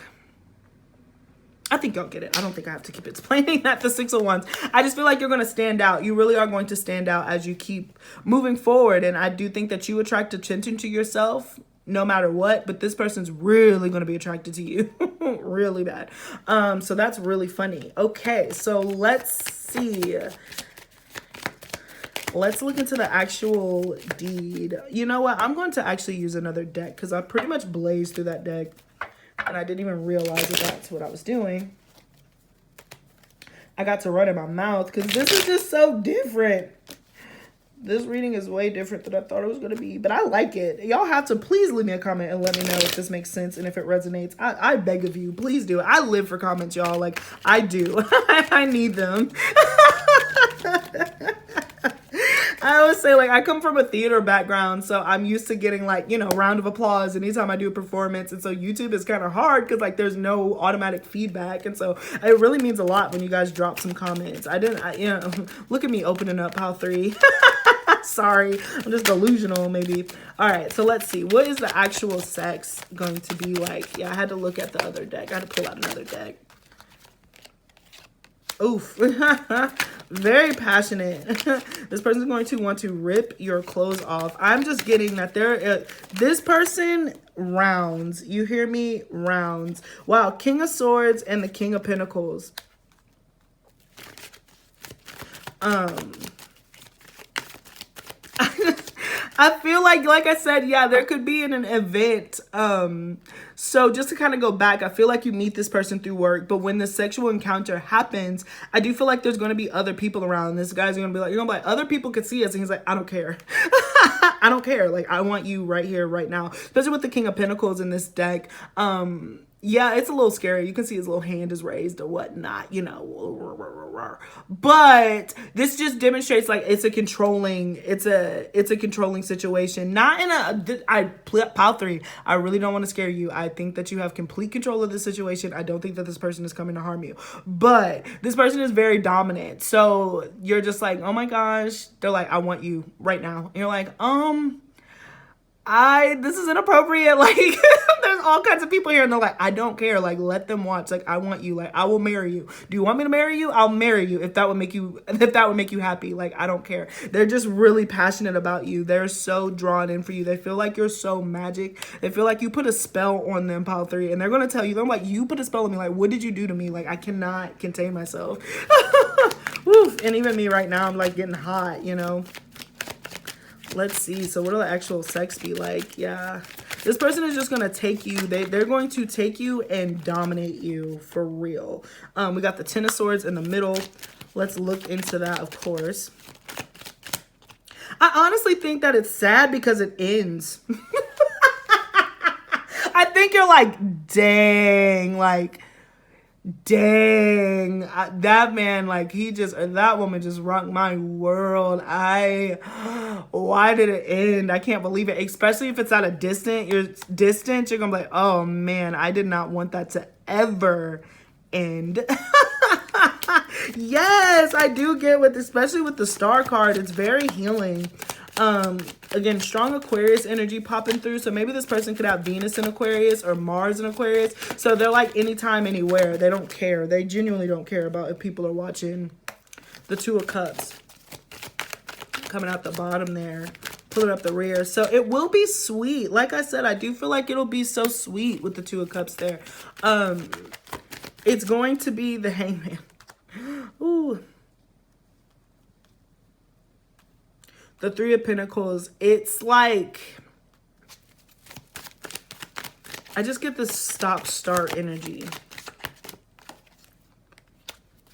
I think y'all get it. I don't think I have to keep explaining that. The Six of Wands. I just feel like you're going to stand out. You really are going to stand out as you keep moving forward. And I do think that you attract attention to yourself no matter what, but this person's really going to be attracted to you really bad. So that's really funny. Okay, so let's see. Let's look into the actual deed. You know what? I'm going to actually use another deck because I pretty much blazed through that deck and I didn't even realize that that's what I was doing. I got to run in my mouth because this is just so different. This reading is way different than I thought it was going to be, but I like it. Y'all have to please leave me a comment and let me know if this makes sense and if it resonates. I beg of you, please do. I live for comments, y'all. Like, I do. I need them. I always say, like, I come from a theater background, so I'm used to getting, like, you know, round of applause anytime I do a performance. And so YouTube is kind of hard because, like, there's no automatic feedback. And so it really means a lot when you guys drop some comments. You know, look at me opening up pile 3. Sorry, I'm just delusional, maybe. All right, so let's see. What is the actual sex going to be like? Yeah, I had to look at the other deck. I had to pull out another deck. Oof. Very passionate. This person's going to want to rip your clothes off. I'm just getting that this person rounds. You hear me? Rounds. Wow, King of Swords and the King of Pentacles. I feel like I said, yeah, there could be an event. So just to kind of go back, I feel like you meet this person through work, but when the sexual encounter happens, I do feel like there's going to be other people around. This guy's going to be like, you're going to be like, other people could see us. And he's like, I don't care. I don't care. Like, I want you right here, right now. Especially with the King of Pentacles in this deck. Yeah, it's a little scary. You can see his little hand is raised or whatnot, you know. But this just demonstrates like it's a controlling situation. Not in pile 3. I really don't want to scare you. I think that you have complete control of the situation. I don't think that this person is coming to harm you. But this person is very dominant. So you're just like, oh my gosh. They're like, I want you right now. And you're like, this is inappropriate. Like, there's all kinds of people here and they're like, I don't care. Like, let them watch. Like, I want you. Like, I will marry you. Do you want me to marry you? I'll marry you if that would make you happy. Like, I don't care. They're just really passionate about you. They're so drawn in for you. They feel like you're so magic. They feel like you put a spell on them, pile 3. And they're going to tell you, they're like, you put a spell on me. Like, what did you do to me? Like, I cannot contain myself. Woo. And even me right now, I'm like getting hot, you know. Let's see. So what will the actual sex be like? Yeah. This person is just going to take you. They're going to take you and dominate you for real. We got the 10 of Swords in the middle. Let's look into that, of course. I honestly think that it's sad because it ends. I think you're like, dang, like, dang, that man, like, that woman just rocked my world. Why did it end? I can't believe it. Especially if it's at a distance, you're gonna be like, oh man, I did not want that to ever end. Yes, I do get with, especially with the Star card, it's very healing. Again, strong Aquarius energy popping through. So maybe this person could have Venus in Aquarius or Mars in Aquarius. So they're like anytime, anywhere. They don't care. They genuinely don't care about if people are watching. The 2 of Cups coming out the bottom there, pulling up the rear. So it will be sweet. Like I said, I do feel like it'll be so sweet with the 2 of Cups there. It's going to be the Hangman. Ooh. The 3 of Pentacles, it's like, I just get this stop-start energy.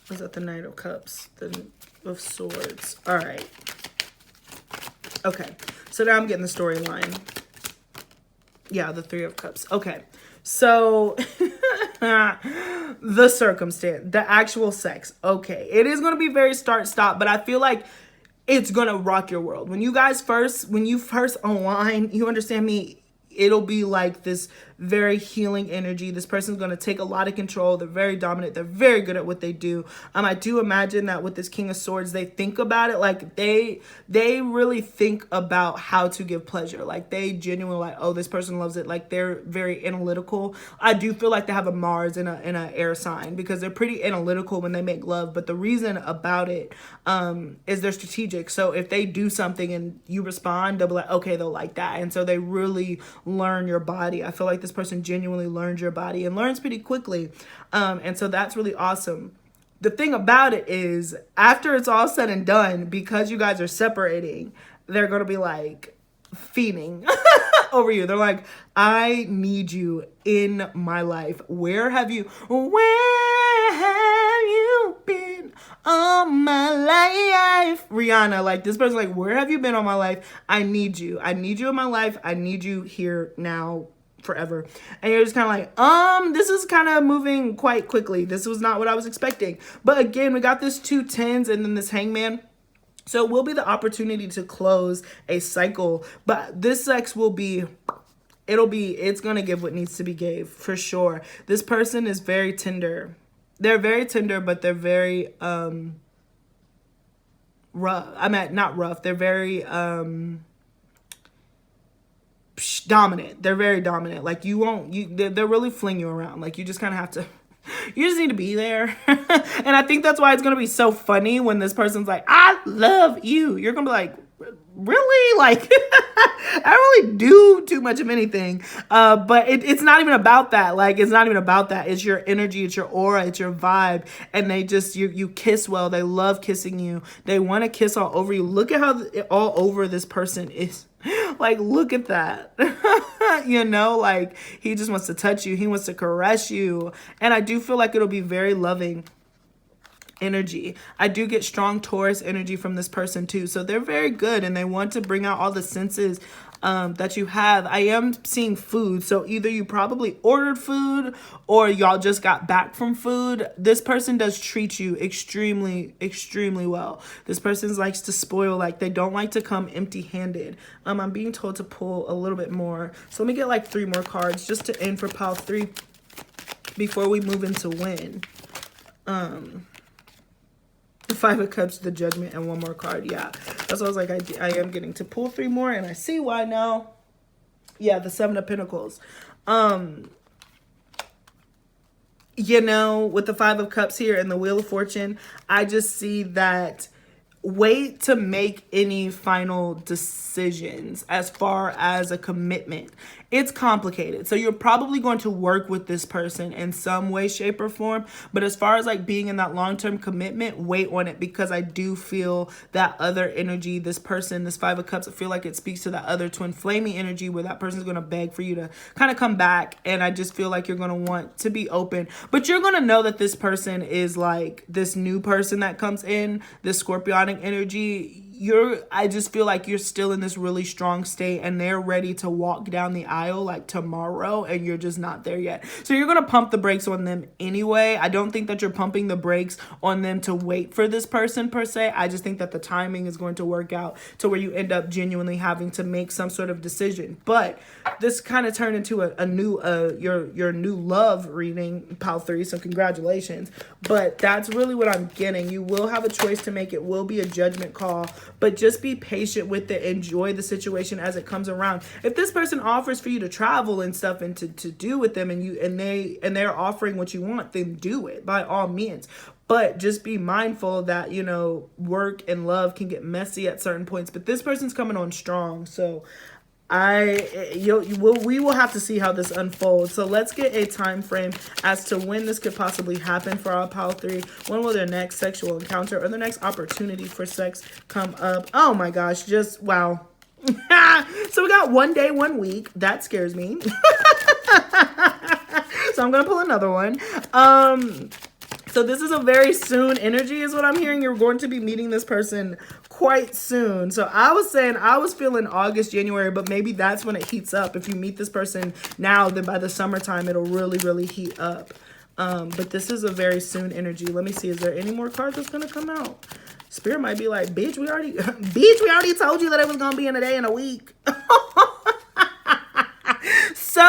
Was that the Knight of Cups? The of Swords. All right. Okay. So now I'm getting the storyline. Yeah, the 3 of Cups. Okay. So, the circumstance, the actual sex. Okay. It is going to be very start-stop, but I feel like it's gonna rock your world. When you first align, you understand me, it'll be like this very healing energy. This person's going to take a lot of control. They're very dominant. They're very good at what they do. I do imagine that with this King of Swords, they think about it. Like they really think about how to give pleasure. Like they genuinely like, oh, this person loves it. Like they're very analytical. I do feel like they have a Mars in a air sign because they're pretty analytical when they make love. But the reason about it is they're strategic. So if they do something and you respond, they'll be like, okay, they'll like that. And so they really learn your body. I feel like this person genuinely learns your body and learns pretty quickly. And so that's really awesome. The thing about it is after it's all said and done, because you guys are separating, they're going to be like fiending over you. They're like, I need you in my life. Where have you been all my life? Rihanna, like this person, like, where have you been all my life? I need you. I need you in my life. I need you here now forever. And you're just kind of like, this is kind of moving quite quickly. This was not what I was expecting. But again, we got this 2 10s and then this Hangman. So it will be the opportunity to close a cycle. But this sex will be, it's going to give what needs to be gave for sure. This person is very tender. They're very tender, but they're very rough. Not rough. They're very dominant. They're very dominant. Like they're really fling you around. Like you just kind of have to, you just need to be there. And I think that's why it's going to be so funny when this person's like, I love you. You're going to be like, really? Like, I don't really do too much of anything. But it's not even about that. Like, it's not even about that. It's your energy. It's your aura. It's your vibe. And they just, you kiss well. They love kissing you. They want to kiss all over you. Look at how all over this person is. Like, look at that. You know, like, he just wants to touch you. He wants to caress you. And I do feel like it'll be very loving energy. I do get strong Taurus energy from this person too. So they're very good and they want to bring out all the senses that you have. I am seeing food. So either you probably ordered food or y'all just got back from food. This person does treat you extremely, extremely well. This person likes to spoil. Like they don't like to come empty-handed. I'm being told to pull a little bit more. So let me get like 3 more cards just to end for pile 3 before we move into win. The 5 of Cups, the Judgment, and 1 more card. Yeah, that's what I was like. I am getting to pull 3 more, and I see why now. Yeah, the Seven of Pentacles. You know, with the Five of Cups here and the Wheel of Fortune, I just see that wait to make any final decisions as far as a commitment. It's complicated. So you're probably going to work with this person in some way, shape, or form. But as far as like being in that long-term commitment, wait on it, because I do feel that other energy, this person, this Five of Cups, I feel like it speaks to that other twin flaming energy where that person's going to beg for you to kind of come back. And I just feel like you're going to want to be open. But you're going to know that this person is like this new person that comes in, this Scorpionic energy. I just feel like you're still in this really strong state and they're ready to walk down the aisle like tomorrow and you're just not there yet. So you're going to pump the brakes on them anyway. I don't think that you're pumping the brakes on them to wait for this person per se. I just think that the timing is going to work out to where you end up genuinely having to make some sort of decision. But this kind of turned into a new, your new love reading, Pile 3. So congratulations. But that's really what I'm getting. You will have a choice to make. It will be a judgment call. But just be patient with it. Enjoy the situation as it comes around. If this person offers for you to travel and stuff and to do with them and they're offering what you want, then do it by all means. But just be mindful that, you know, work and love can get messy at certain points. But this person's coming on strong. So we will have to see how this unfolds. So let's get a time frame as to when this could possibly happen for our Pile 3. When will their next sexual encounter or their next opportunity for sex come up? Oh my gosh, just wow. So we got 1 day, 1 week. That scares me. So I'm gonna pull another one. So this is a very soon energy is what I'm hearing. You're going to be meeting this person quite soon. So I was saying I was feeling August, January, but maybe that's when it heats up. If you meet this person now, then by the summertime, it'll really, really heat up. But this is a very soon energy. Let me see. Is there any more cards that's going to come out? Spirit might be like, bitch, we already told you that it was going to be in a day and a week. So,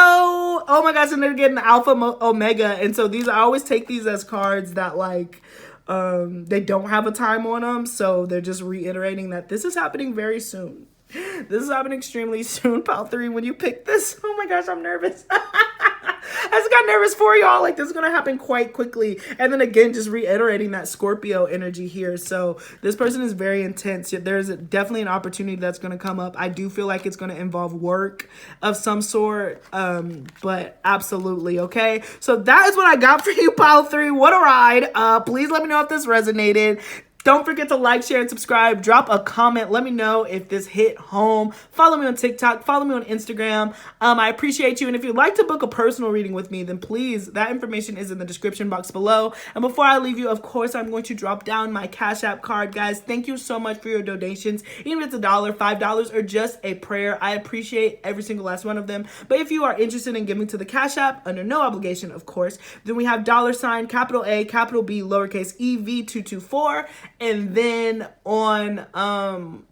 oh my gosh, and they're getting Alpha Omega. And so these, I always take these as cards that like, they don't have a time on them. So they're just reiterating that this is happening very soon. This is happening extremely soon, Pile 3, when you pick this. Oh my gosh, I'm nervous. I just got nervous for y'all. Like, this is going to happen quite quickly. And then again, just reiterating that Scorpio energy here. So this person is very intense. There's definitely an opportunity that's going to come up. I do feel like it's going to involve work of some sort. But absolutely. Okay. So that is what I got for you, Pile 3. What a ride. Please let me know if this resonated. Don't forget to like, share, and subscribe. Drop a comment. Let me know if this hit home. Follow me on TikTok. Follow me on Instagram. I appreciate you. And if you'd like to book a personal reading with me, then please, that information is in the description box below. And before I leave you, of course, I'm going to drop down my Cash App card. Guys, thank you so much for your donations. Even if it's $1, $5, or just a prayer, I appreciate every single last one of them. But if you are interested in giving to the Cash App, under no obligation, of course, then we have $, capital A, capital B, lowercase EV224. And then on,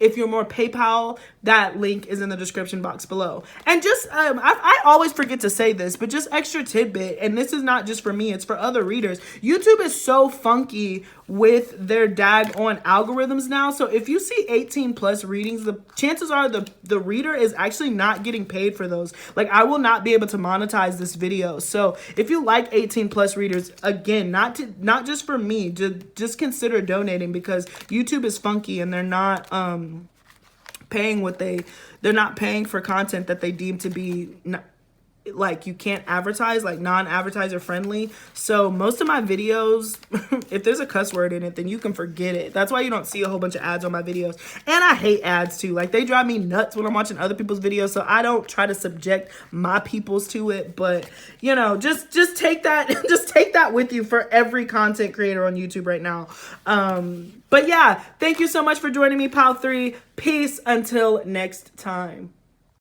if you're more PayPal, that link is in the description box below. And just, I always forget to say this, but just extra tidbit, and this is not just for me, it's for other readers. YouTube is so funky with their daggone algorithms now. So if you see 18 plus readings, the chances are the reader is actually not getting paid for those. Like, I will not be able to monetize this video. So if you like 18 plus readers, again, not just for me, just consider donating, because YouTube is funky and they're not paying they're not paying for content that they deem to be like you can't advertise, like non-advertiser friendly. So most of my videos, if there's a cuss word in it, then you can forget it. That's why you don't see a whole bunch of ads on my videos. And I hate ads too. Like, they drive me nuts when I'm watching other people's videos. So I don't try to subject my peoples to it. But you know, just take that, just take that with you for every content creator on YouTube right now. But yeah, thank you so much for joining me, Pile 3. Peace until next time.